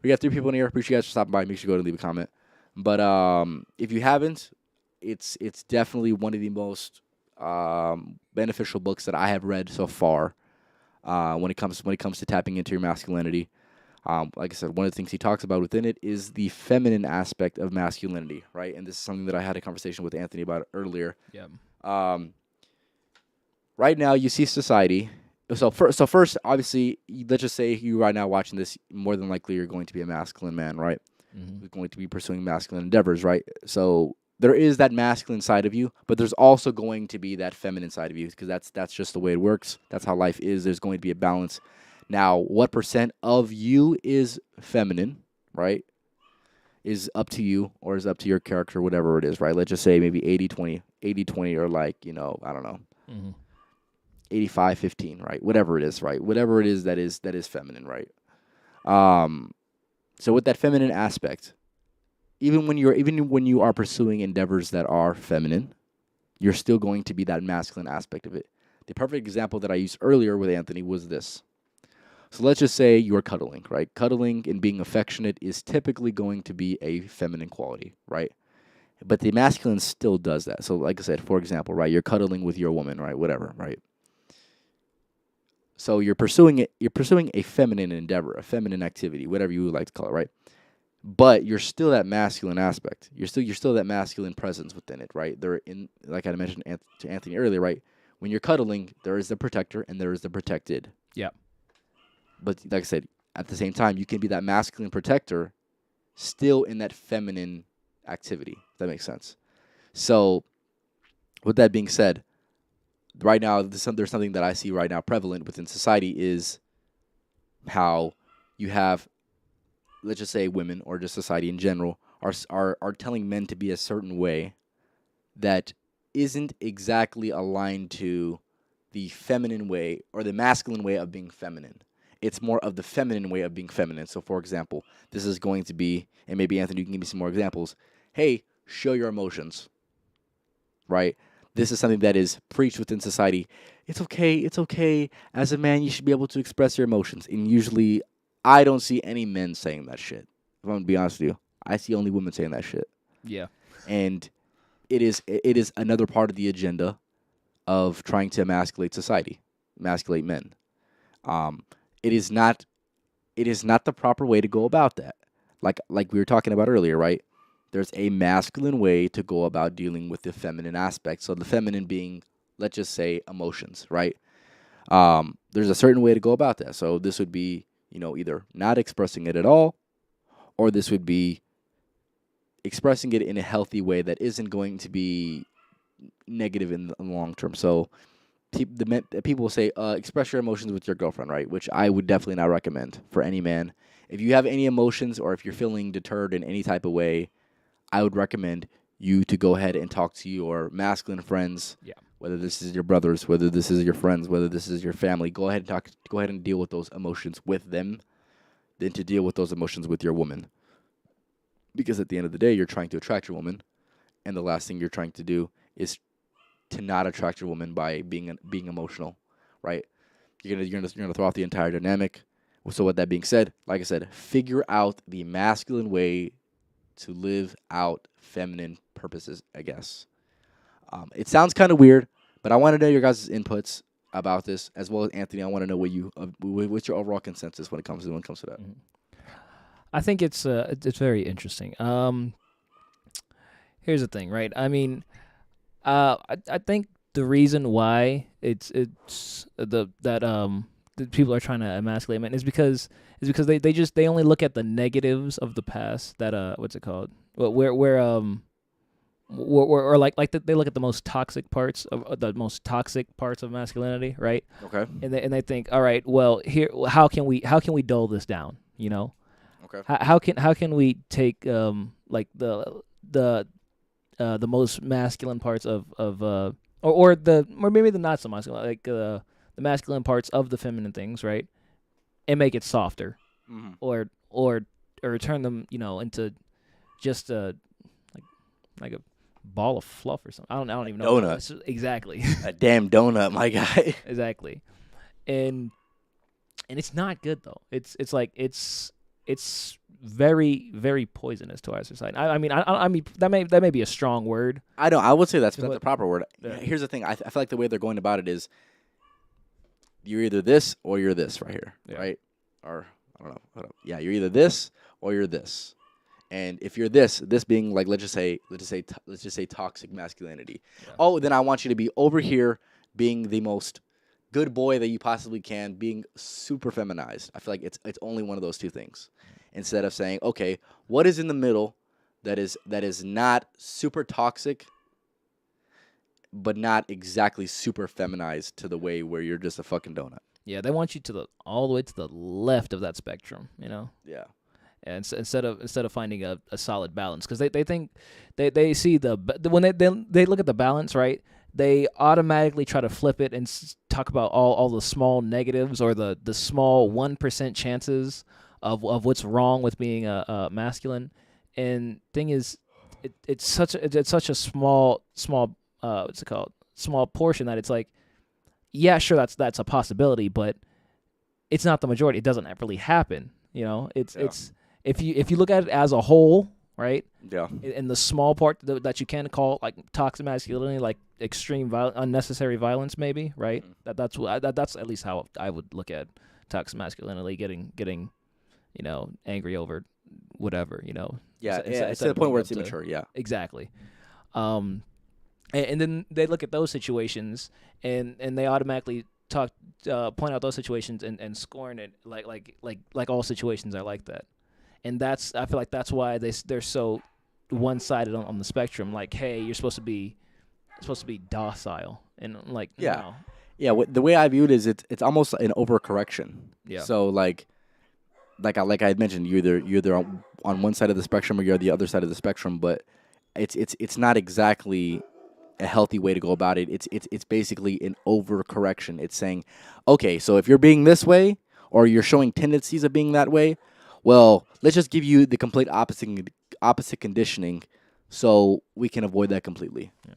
We got 3 people in here. Appreciate you guys for stopping by. Make sure you go and leave a comment. But if you haven't, it's definitely one of the most beneficial books that I have read so far. When it comes to tapping into your masculinity, like I said, one of the things he talks about within it is the feminine aspect of masculinity, right? And this is something that I had a conversation with Anthony about earlier. Yeah. Right now, you see society. So first, obviously, let's just say you right now watching this, more than likely you're going to be a masculine man, right? Mm-hmm. You're going to be pursuing masculine endeavors, right? So there is that masculine side of you, but there's also going to be that feminine side of you because that's just the way it works. That's how life is. There's going to be a balance. Now, what % of you is feminine, right, is up to you or is up to your character, whatever it is, right? Let's just say maybe 80-20, or like, I don't know, mm-hmm. 85-15, right? Whatever it is, right? Whatever it is that is feminine, right? So with that feminine aspect, even when you are pursuing endeavors that are feminine, you're still going to be that masculine aspect of it. The perfect example that I used earlier with Anthony was this. So let's just say you are cuddling, right? Cuddling and being affectionate is typically going to be a feminine quality, right? But the masculine still does that. So like I said, for example, right, you're cuddling with your woman, right? Whatever, right? So you're pursuing a feminine endeavor, a feminine activity, whatever you would like to call it, right? but you're still that masculine aspect. You're still that masculine presence within it, right? They're in, like I mentioned to Anthony earlier, right? When you're cuddling, there is the protector and there is the protected. Yeah. But like I said, at the same time, you can be that masculine protector, still in that feminine activity. If that makes sense. So, with that being said, right now there's something that I see right now prevalent within society is how you have, let's just say, women or just society in general are telling men to be a certain way that isn't exactly aligned to the feminine way or the masculine way of being feminine. It's more of the feminine way of being feminine. So, for example, this is going to be, and maybe Anthony, you can give me some more examples. Hey, show your emotions, right? This is something that is preached within society. It's okay. It's okay. As a man, you should be able to express your emotions. And usually, I don't see any men saying that shit. If I'm gonna be honest with you, I see only women saying that shit. Yeah. And it is another part of the agenda of trying to emasculate society, emasculate men. Um, it is not the proper way to go about that. Like we were talking about earlier, right? There's a masculine way to go about dealing with the feminine aspect. So the feminine being, let's just say, emotions, right? There's a certain way to go about that. So this would be, either not expressing it at all, or this would be expressing it in a healthy way that isn't going to be negative in the long term. So people will say, express your emotions with your girlfriend, right? Which I would definitely not recommend for any man. If you have any emotions or if you're feeling deterred in any type of way, I would recommend you to go ahead and talk to your masculine friends. Yeah. Whether this is your brothers, whether this is your friends, whether this is your family, go ahead and deal with those emotions with them, than to deal with those emotions with your woman. Because at the end of the day, you're trying to attract your woman, and the last thing you're trying to do is to not attract your woman by being emotional, right? You're gonna throw off the entire dynamic. So with that being said, like I said, figure out the masculine way to live out feminine purposes, I guess. It sounds kind of weird, but I want to know your guys' inputs about this, as well as Anthony. I want to know what's your overall consensus when it comes to that. Mm-hmm. I think it's very interesting. Here's the thing, right? I mean, I think the reason why it's that people are trying to emasculate men is because they only look at the negatives of the past. That what's it called? Or they look at the most toxic parts of masculinity, right? Okay. And they think, all right, well, here, how can we dull this down? Okay. How can we take like the most masculine parts of or maybe the not so masculine, like the masculine parts of the feminine things, right, and make it softer, mm-hmm. or turn them into just like a ball of fluff or something. I don't even know. Donut. Exactly. A damn donut, my guy. Exactly. And it's not good though. It's very, very poisonous to our society. I mean that may be a strong word. I would say that's the proper word. Yeah. Here's the thing. I feel like the way they're going about it is you're either this or you're this right here, right? Or I don't know. Hold up. Yeah, you're either this or you're this. And if you're this being like let's just say toxic masculinity. Yeah. Oh, then I want you to be over here being the most good boy that you possibly can, being super feminized. I feel like it's only one of those two things. Instead of saying, okay, what is in the middle that is not super toxic, but not exactly super feminized to the way where you're just a fucking donut. Yeah, they want you all the way to the left of that spectrum, Yeah. And instead of finding a solid balance, because they think they see when they look at the balance, right? They automatically try to flip it and talk about all the small negatives or the small 1% chances of what's wrong with being a masculine. And thing is, it's such a small what's it called, small portion that it's like, yeah, sure, that's a possibility, but it's not the majority. It doesn't really happen. It's if you look at it as a whole, right? Yeah. In the small part that you can call like toxic masculinity, like extreme unnecessary violence, maybe, right? Mm-hmm. That's at least how I would look at toxic masculinity, getting angry over whatever, Yeah, Instead it's to the of point being where up it's to- immature. Yeah. Exactly. And then they look at those situations and they automatically point out those situations and scorn it like all situations are like that. And I feel like that's why they're so one-sided on the spectrum. Like, hey, you're supposed to be docile, and like, Yeah. no. Yeah, the way I view it is it's almost an overcorrection. Yeah. So like I had mentioned, you're either on one side of the spectrum or you're on the other side of the spectrum, but it's not exactly a healthy way to go about it. It's basically an overcorrection. It's saying, okay, so if you're being this way or you're showing tendencies of being that way, well, let's just give you the complete opposite conditioning, so we can avoid that completely. Yeah.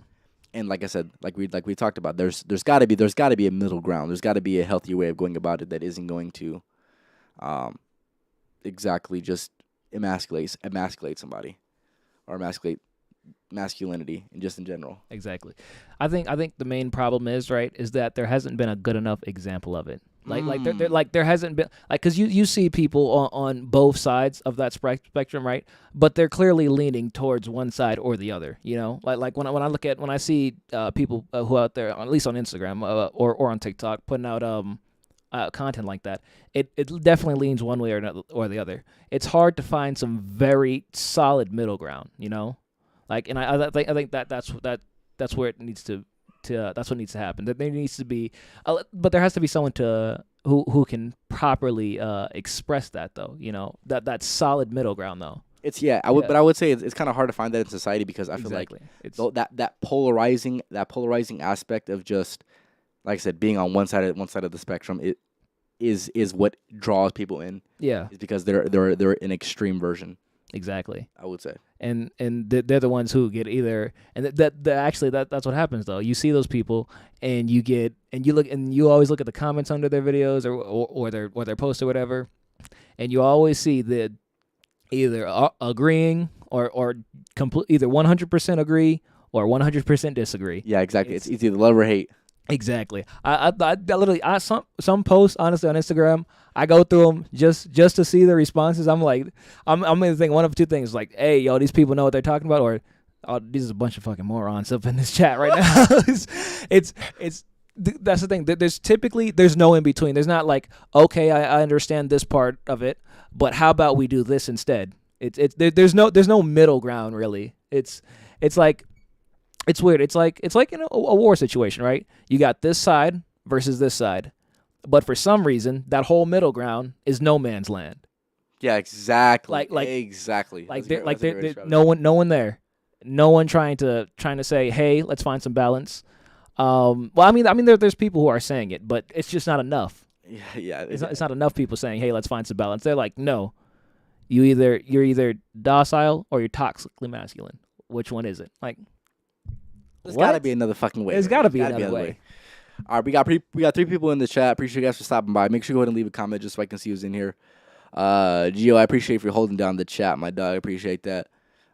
And like I said, like we talked about, there's got to be a middle ground. There's got to be a healthy way of going about it that isn't going to, exactly just emasculate somebody, or emasculate masculinity and just in general. Exactly. I think the main problem is that there hasn't been a good enough example of it. There hasn't been, like, because you see people on both sides of that spectrum, right? But they're clearly leaning towards one side or the other. Like when I see people who out there, at least on Instagram or on TikTok, putting out content like that, it definitely leans one way or the other. It's hard to find some very solid middle ground. Like, and I think that's where it needs to that's what needs to happen. That there needs to be, but there has to be someone who can properly express that, though. That solid middle ground, though. But I would say it's kind of hard to find that in society, because I feel like that polarizing aspect of just, like I said, being on one side of the spectrum, it is what draws people in. Yeah, is because they're an extreme version. Exactly. I would say. And they're the ones who get either, and that's what happens though. You see those people, and you always look at the comments under their videos or their posts or whatever, and you always see that either agreeing or either 100% agree or 100% disagree. Yeah, exactly. It's either love or hate. Exactly. I literally some posts, honestly, on Instagram, I go through them just to see the responses. I'm like, I'm gonna think one of two things, like, hey, yo, these people know what they're talking about, or, oh, these is a bunch of fucking morons up in this chat right now. it's that's the thing. There's no in between. There's not like, okay, I understand this part of it, but how about we do this instead? There's no middle ground really. It's like, it's weird. It's like in a war situation, right? You got this side versus this side, but for some reason, that whole middle ground is no man's land. Yeah, exactly. Exactly. There's no one there, no one trying to say, hey, let's find some balance. Well, I mean, there's people who are saying it, but it's just not enough. Yeah. It's not enough people saying, hey, let's find some balance. They're like, no, you're either docile or you're toxically masculine. Which one is it? Like, there's got to be another fucking way. There's got to be another way. All right, we got 3 people in the chat. Appreciate you guys for stopping by. Make sure you go ahead and leave a comment just so I can see who's in here. Gio, I appreciate you for holding down the chat, my dog. I appreciate that.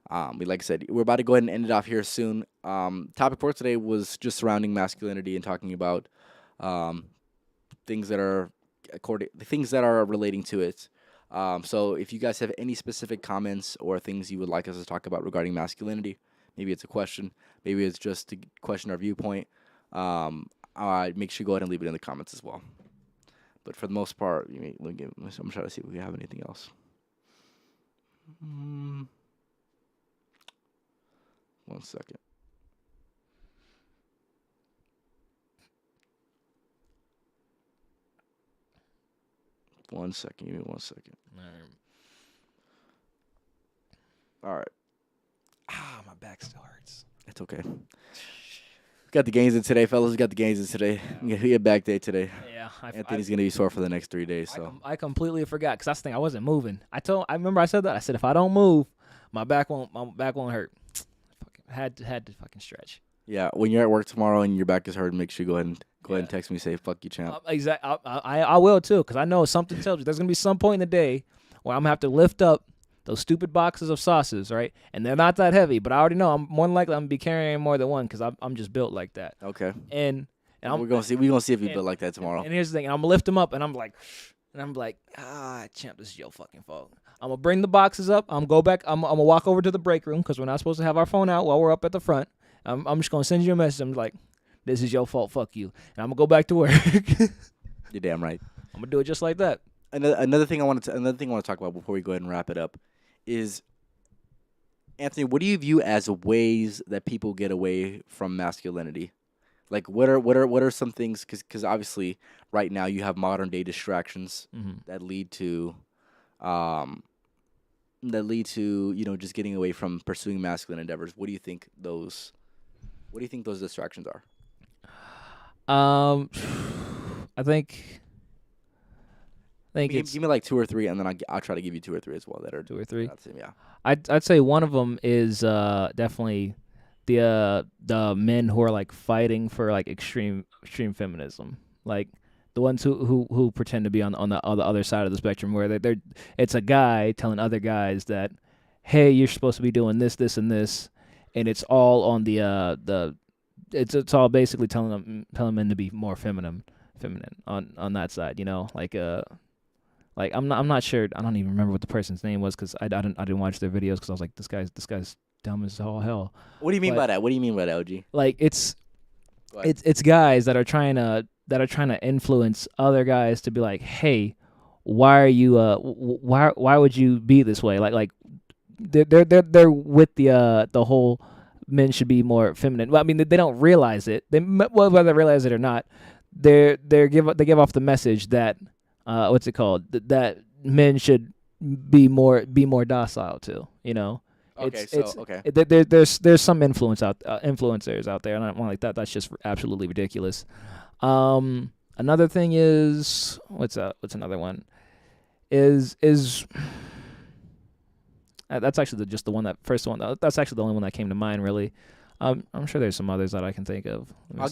Like I said, we're about to go ahead and end it off here soon. Topic for today was just surrounding masculinity and talking about things that are relating to it. So if you guys have any specific comments or things you would like us to talk about regarding masculinity, maybe it's a question, maybe it's just to question our viewpoint, make sure you go ahead and leave it in the comments as well. But for the most part, I'm trying to see if we have anything else. 1 second. Give me 1 second. All right. My back still hurts. It's okay. Got the gains in today, fellas. We got the gains in today. We had back day today. Yeah. Anthony's going to be sore for the next 3 days. So I completely forgot, because that's the thing. I wasn't moving. I remember I said that. I said, if I don't move, my back won't hurt. Had to fucking stretch. Yeah, when you're at work tomorrow and your back is hurting, make sure you go ahead and text me, say fuck you, champ. Exactly. I will too, because I know something tells me there's gonna be some point in the day where I'm gonna have to lift up those stupid boxes of sauces, right? And they're not that heavy, but I already know I'm more than likely I'm gonna be carrying more than one, because I'm just built like that. Okay. And we're gonna see if you're built like that tomorrow. And here's the thing, and I'm gonna lift them up, and I'm like, champ, this is your fucking fault. I'm gonna bring the boxes up. I'm go back. I'm gonna walk over to the break room because we're not supposed to have our phone out while we're up at the front. I'm just gonna send you a message. I'm like, this is your fault. Fuck you. And I'm gonna go back to work. You're damn right. I'm gonna do it just like that. Another thing I want to talk about before we go ahead and wrap it up is, Anthony, what do you view as ways that people get away from masculinity? Like, what are some things? Because obviously, right now you have modern day distractions that lead to, just getting away from pursuing masculine endeavors. What do you think those distractions are? I think Give me like two or three, and then I'll try to give you two or three as well that are two or three. Yeah. I'd say one of them is definitely the men who are like fighting for like extreme feminism, like the ones who pretend to be on the other side of the spectrum, where it's a guy telling other guys that, hey, you're supposed to be doing this, and this, and it's all on it's all basically telling men to be more feminine on that side, like I'm not sure. I don't even remember what the person's name was because I didn't watch their videos because I was like, this guy's dumb as all hell. What do you mean by that? What do you mean by that, OG? Like it's guys that are trying to influence other guys to be like, hey, why are you why would you be this way? Like they're with the whole men should be more feminine. Well, I mean they don't realize it. Whether they realize it or not, they give off the message that. What's it called? That men should be more docile too. Okay, there's some influencers out there, and I don't like that. That's just absolutely ridiculous. Another thing is what's another one? Is that's actually just the one first one. That's actually the only one that came to mind really. I'm sure there's some others that I can think of. I'll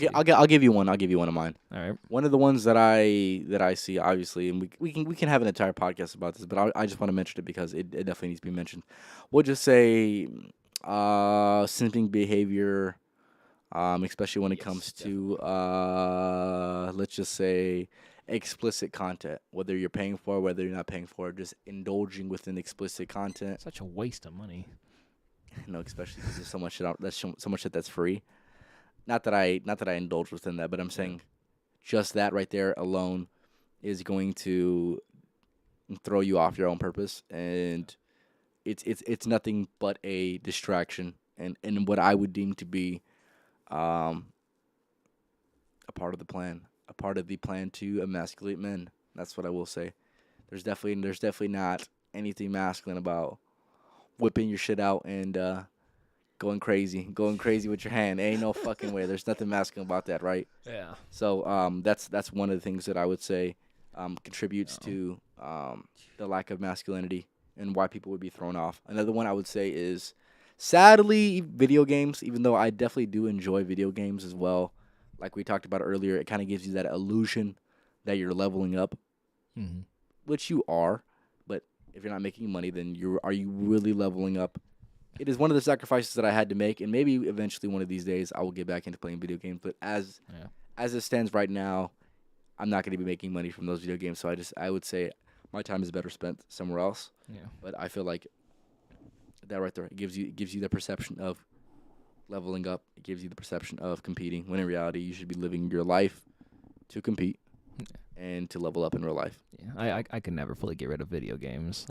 give you one. I'll give you one of mine. All right. One of the ones that I see, obviously, and we can have an entire podcast about this, but I just want to mention it because it definitely needs to be mentioned. We'll just say simping behavior, especially when it comes to let's just say explicit content, whether you're paying for it, whether you're not paying for it, just indulging within explicit content. Such a waste of money. Especially because there's so much shit so much shit that's free. Not that I indulge within that, but I'm saying just that right there alone is going to throw you off your own purpose, and it's nothing but a distraction and what I would deem to be a part of the plan to emasculate men. That's what I will say. There's definitely not anything masculine about whipping your shit out and going crazy with your hand. Ain't no fucking way. There's nothing masculine about that, right? Yeah. So that's one of the things that I would say contributes to the lack of masculinity and why people would be thrown off. Another one I would say is, sadly, video games. Even though I definitely do enjoy video games as well, like we talked about earlier, it kind of gives you that illusion that you're leveling up, which you are. If you're not making money, then are you really leveling up? It is one of the sacrifices that I had to make, and maybe eventually one of these days I will get back into playing video games. But as it stands right now, I'm not going to be making money from those video games. So I would say my time is better spent somewhere else. Yeah. But I feel like that right there, it gives you the perception of leveling up. It gives you the perception of competing. When in reality, you should be living your life to compete. And to level up in real life. Yeah, I can never fully get rid of video games.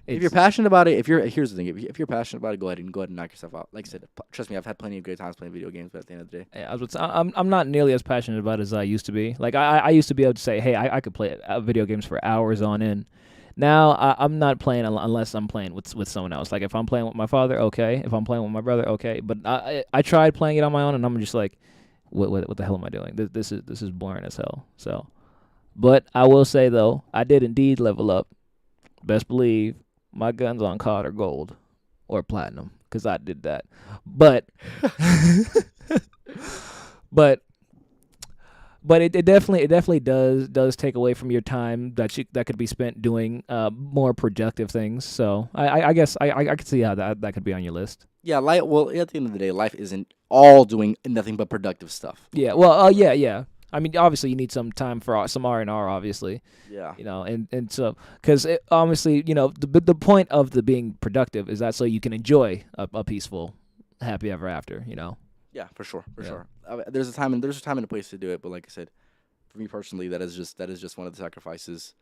If you're passionate about it, here's the thing: if you're passionate about it, go ahead and knock yourself out. Like I said, trust me, I've had plenty of great times playing video games. But at the end of the day, yeah, I'm not nearly as passionate about it as I used to be. Like I used to be able to say, hey, I could play video games for hours on end. Now I'm not playing unless I'm playing with someone else. Like if I'm playing with my father, okay. If I'm playing with my brother, okay. But I tried playing it on my own, and I'm just like, what the hell am I doing? This is boring as hell. So, but I will say though, I did indeed level up. Best believe my guns on COD are gold or platinum because I did that. But but it definitely does take away from your time that could be spent doing more productive things. So I guess I could see how that could be on your list. Yeah, well, at the end of the day, life isn't all doing nothing but productive stuff. Yeah, well, yeah. I mean, obviously you need some time for some R&R, obviously. Yeah. And so because obviously the point of the being productive is that so you can enjoy a peaceful, happy ever after. Yeah, for sure, for Yeah. sure. There's a time and a place to do it, but like I said, for me personally, that is just one of the sacrifices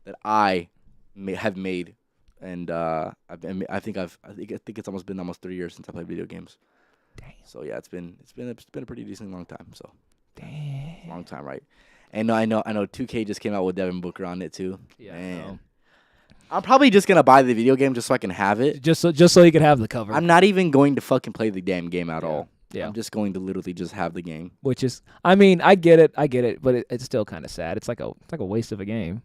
that I have made, and I think it's almost been almost 3 years since I played video games. Damn. So yeah, it's been a pretty decent long time. So Damn. long time, right? And I know 2K just came out with Devin Booker on it too. Yeah. Man. I'm probably just gonna buy the video game just so I can have it. Just so you could have the cover. I'm not even going to fucking play the damn game at all. Yeah. I'm just going to literally just have the game. Which is, I mean, I get it, but it's still kind of sad. It's like a waste of a game.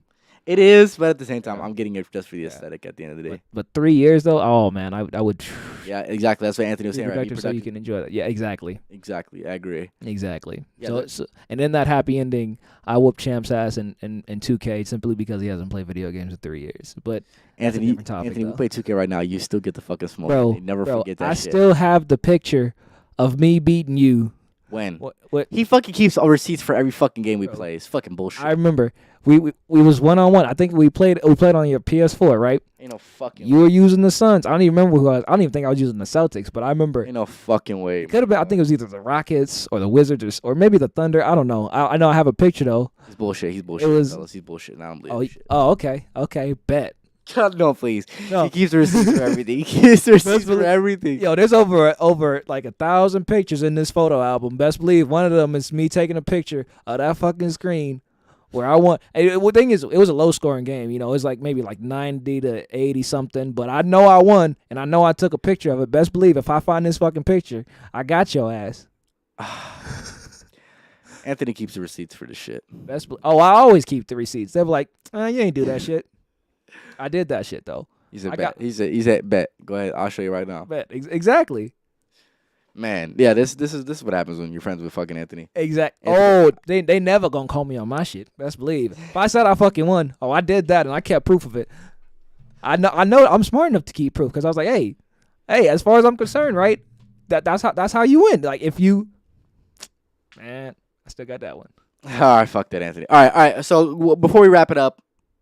It is, but at the same time, Yeah. I'm getting it just for the aesthetic at the end of the day. But 3 years though, oh man, I would. Yeah, exactly. That's what Anthony was saying, right? Be Productive so you can enjoy that. Yeah, exactly. Exactly. I agree. Exactly. Yeah, So and in that happy ending, I whooped Champ's ass in 2K simply because he hasn't played video games in 3 years. But that's a Anthony, different topic, Anthony, we though. play 2K right now. You still get the fucking smoke. Bro, Anthony. Never forget that I shit. still have the picture of me beating you. When? What? He fucking keeps all receipts for every fucking game we play. It's fucking bullshit. I remember we was 1-on-1. I think we played on your PS4, right? Ain't no fucking You were using the Suns. I don't even remember who I don't even think I was using the Celtics, but I remember Ain't no fucking way. it could have been. I think it was either the Rockets or the Wizards or maybe the Thunder. I don't know. I know I have a picture though. He's bullshit. He's bullshit. Fellas. He's bullshit. I don't believe shit. Okay, bet. No, please. No. He keeps the receipts for everything. He keeps the receipts for everything. Yo, there's over like 1,000 pictures in this photo album. Best believe one of them is me taking a picture of that fucking screen where I won. The thing is, it was a low scoring game. It was like maybe like 90 to 80 something. But I know I won, and I know I took a picture of it. Best believe if I find this fucking picture, I got your ass. Anthony keeps the receipts for this shit. I always keep the receipts. They're like, you ain't do that shit. I did that shit though. He said bet. Go ahead. I'll show you right now. Bet exactly. Man, yeah, this is what happens when you're friends with fucking Anthony. Exactly. Oh, they never gonna call me on my shit. Best believe. If I said I fucking won, I did that and I kept proof of it. I know I'm smart enough to keep proof because I was like, hey, as far as I'm concerned, right? That's how you win. Like if you, man, I still got that one. All right, fuck that, Anthony. All right. So before we wrap it up,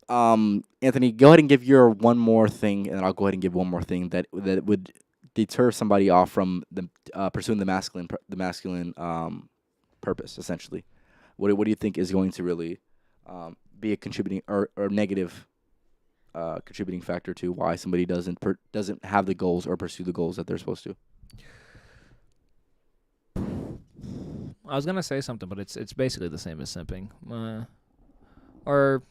Anthony, go ahead and give your one more thing, and I'll go ahead and give one more thing that would deter somebody off from the pursuing the masculine purpose. Essentially, what do you think is going to really be a contributing or negative contributing factor to why somebody doesn't have the goals or pursue the goals that they're supposed to? I was gonna say something, but it's basically the same as simping. Or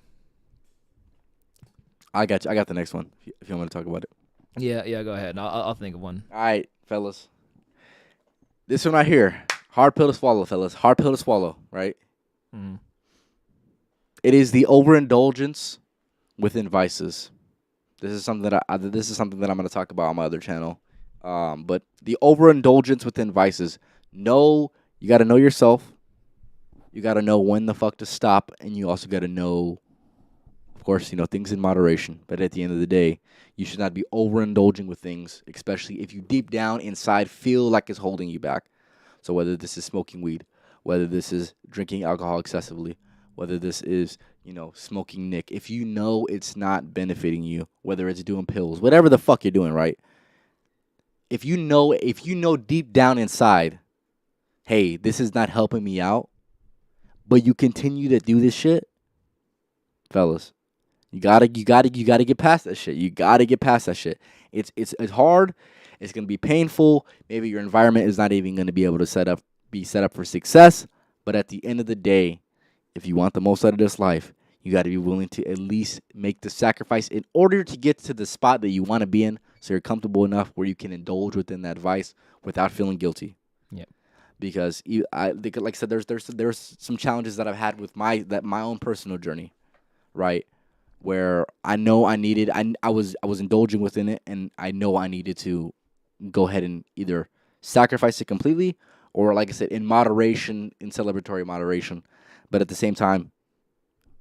I got you. I got the next one. If you want to talk about it. Yeah. Go ahead. I'll think of one. All right, fellas. This one right here. Hard pill to swallow, fellas. Hard pill to swallow, right? Mm. It is the overindulgence within vices. This is something that I'm going to talk about on my other channel. But the overindulgence within vices. You got to know yourself. You got to know when the fuck to stop, and you also got to know, of course, things in moderation. But at the end of the day, you should not be overindulging with things, especially if you deep down inside feel like it's holding you back. So whether this is smoking weed, whether this is drinking alcohol excessively, whether this is, smoking nick, if you know it's not benefiting you, whether it's doing pills, whatever the fuck you're doing, right? If you know deep down inside, hey, this is not helping me out, but you continue to do this shit, fellas, you gotta get past that shit. You gotta get past that shit. It's hard. It's gonna be painful. Maybe your environment is not even gonna be able to be set up for success. But at the end of the day, if you want the most out of this life, you gotta be willing to at least make the sacrifice in order to get to the spot that you want to be in, so you're comfortable enough where you can indulge within that vice without feeling guilty. Yep. Because like I said, there's some challenges that I've had with my own personal journey, right? Where I know I was indulging within it, and I know I needed to go ahead and either sacrifice it completely, or like I said, in moderation, in celebratory moderation. But at the same time,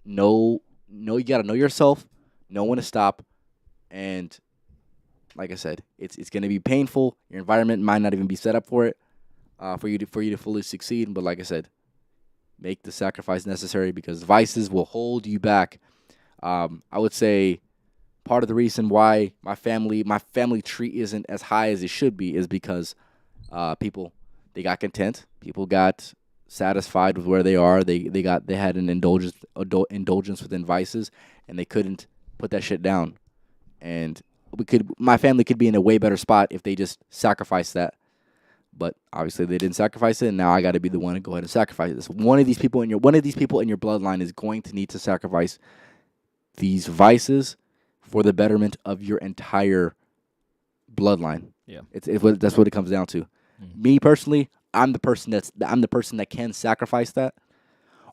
you gotta know yourself, know when to stop, and like I said, it's gonna be painful. Your environment might not even be set up for it, for you to fully succeed. But like I said, make the sacrifice necessary because vices will hold you back. I would say part of the reason why my family tree isn't as high as it should be is because people they got content. People got satisfied with where they are. They had an indulgence within vices, and they couldn't put that shit down. And my family could be in a way better spot if they just sacrificed that. But obviously they didn't sacrifice it, and now I got to be the one to go ahead and sacrifice this. One of these people in your bloodline is going to need to sacrifice these vices for the betterment of your entire bloodline. Yeah. That's what it comes down to. Mm-hmm. Me personally, I'm the person that can sacrifice that,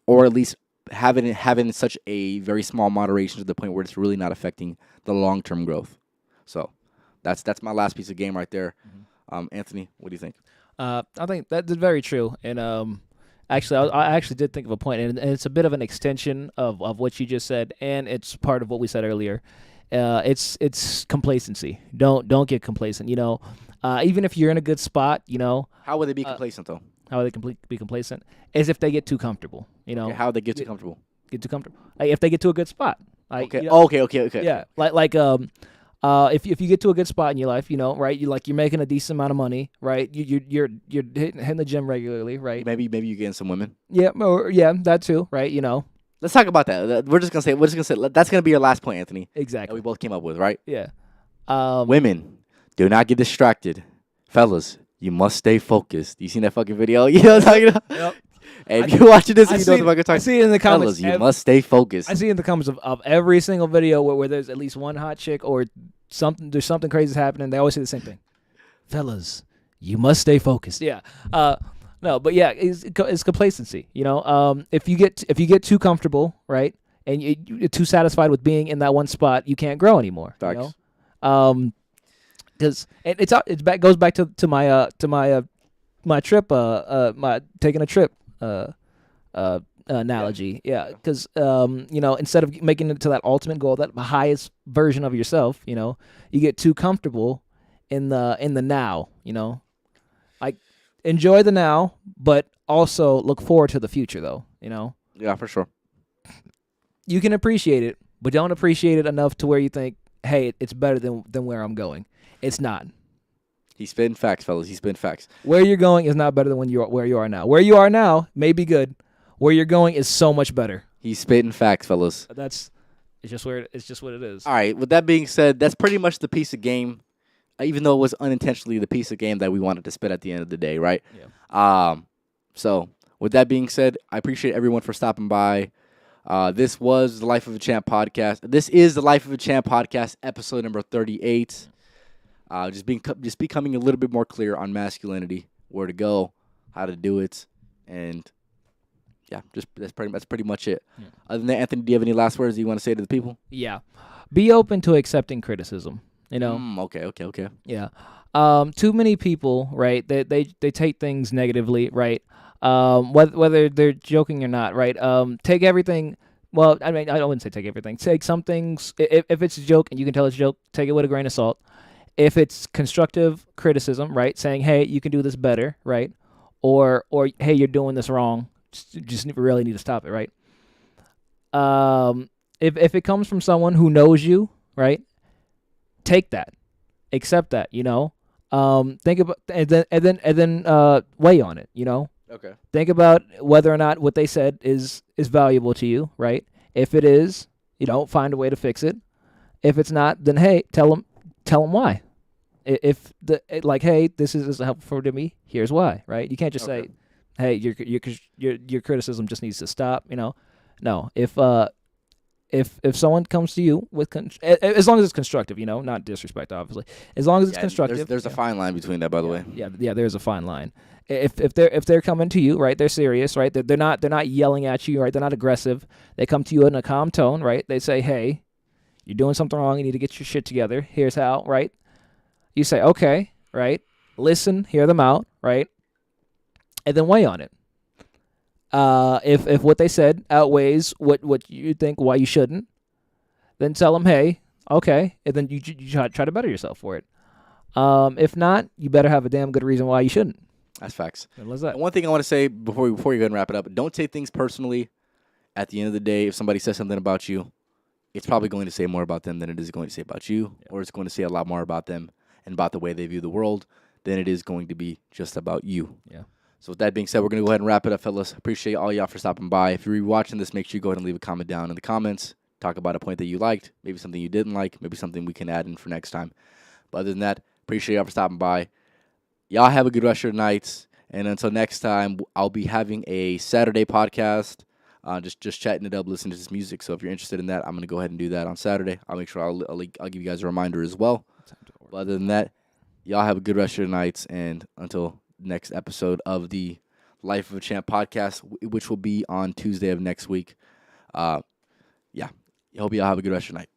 or at least having such a very small moderation to the point where it's really not affecting the long-term growth. So that's my last piece of game right there. Mm-hmm. Anthony, what do you think? I think that's very true. And actually, I actually did think of a point, and it's a bit of an extension of what you just said, and it's part of what we said earlier. It's complacency. Don't get complacent. Even if you're in a good spot, How would they be complacent though? How would they be complacent? Is if they get too comfortable. Okay, how would they get too comfortable? Get too comfortable. Like if they get to a good spot. Like, okay. Okay. Yeah. If you get to a good spot in your life, right? You're making a decent amount of money, right? You're hitting the gym regularly, right? Maybe you're getting some women. Yeah, that too, right? Let's talk about that. We're just gonna say that's gonna be your last point, Anthony. Exactly. That we both came up with, right? Yeah. Women, do not get distracted, fellas. You must stay focused. You seen that fucking video? You know what I'm talking about? Yep. And if you're watching this, you know what I'm talking about. I see it in the comments. Fellas, you must stay focused. I see in the comments of every single video where there's at least one hot chick or something. There's something crazy happening. They always say the same thing. Fellas, you must stay focused. Yeah. No, but yeah, it's complacency. If you get too comfortable, right, and you're too satisfied with being in that one spot, you can't grow anymore. Facts. Because it goes back to my trip, my taking a trip analogy. Yeah, because instead of making it to that ultimate goal, that highest version of yourself, you get too comfortable in the now. Like enjoy the now, but also look forward to the future, though. Yeah, for sure. You can appreciate it, but don't appreciate it enough to where you think, hey, it's better than where I'm going. It's not. He's spitting facts, fellas. He's spitting facts. Where you're going is not better than where you are now. Where you are now may be good. Where you're going is so much better. He's spitting facts, fellas. It's just what it is. All right. With that being said, that's pretty much the piece of game, even though it was unintentionally the piece of game that we wanted to spit at the end of the day, right? Yeah. So with that being said, I appreciate everyone for stopping by. This was the Life of a Champ podcast. This is the Life of a Champ podcast, episode number 38. Just becoming a little bit more clear on masculinity, where to go, how to do it, and yeah, that's pretty much it. Yeah. Other than that, Anthony, do you have any last words you want to say to the people? Yeah, be open to accepting criticism. Okay. Yeah. Too many people, right? They take things negatively, right? Whether they're joking or not, right? Take everything. Well, I mean, I wouldn't say take everything. Take some things. If it's a joke and you can tell it's a joke, take it with a grain of salt. If it's constructive criticism, right, saying, hey, you can do this better, right, or hey, you're doing this wrong, just really need to stop it, right? If it comes from someone who knows you, right, take that, accept that, think about and then weigh on it, Okay. Think about whether or not what they said is valuable to you, right? If it is, find a way to fix it. If it's not, then hey, tell them why. If hey, this is helpful to me. Here's why, right? You can't just say, hey, your criticism just needs to stop. No. If someone comes to you with as long as it's constructive, not disrespect, obviously. As long as it's constructive. There's a fine line between that, by the way. Yeah. There's a fine line. If they're coming to you, right, they're serious, right? They're not yelling at you, right? They're not aggressive. They come to you in a calm tone, right? They say, hey, you're doing something wrong. You need to get your shit together. Here's how, right? You say, okay, right? Listen, hear them out, right? And then weigh on it. If what they said outweighs what you think why you shouldn't, then tell them, hey, okay, and then you try to better yourself for it. If not, you better have a damn good reason why you shouldn't. That's facts. Simple as that. And one thing I want to say before you go ahead and wrap it up, don't take things personally. At the end of the day, if somebody says something about you, it's probably going to say more about them than it is going to say about you, or it's going to say a lot more about them and about the way they view the world than it is going to be just about you. Yeah. So with that being said, we're going to go ahead and wrap it up, fellas. Appreciate all y'all for stopping by. If you're watching this, make sure you go ahead and leave a comment down in the comments. Talk about a point that you liked, maybe something you didn't like, maybe something we can add in for next time. But other than that, appreciate y'all for stopping by. Y'all have a good rest of your nights. And until next time, I'll be having a Saturday podcast. Just chatting it up, listening to this music. So if you're interested in that, I'm going to go ahead and do that on Saturday. I'll make sure I'll give you guys a reminder as well. But other than that, y'all have a good rest of your nights. And until next episode of the Life of a Champ podcast, which will be on Tuesday of next week. Yeah. I hope y'all have a good rest of your night.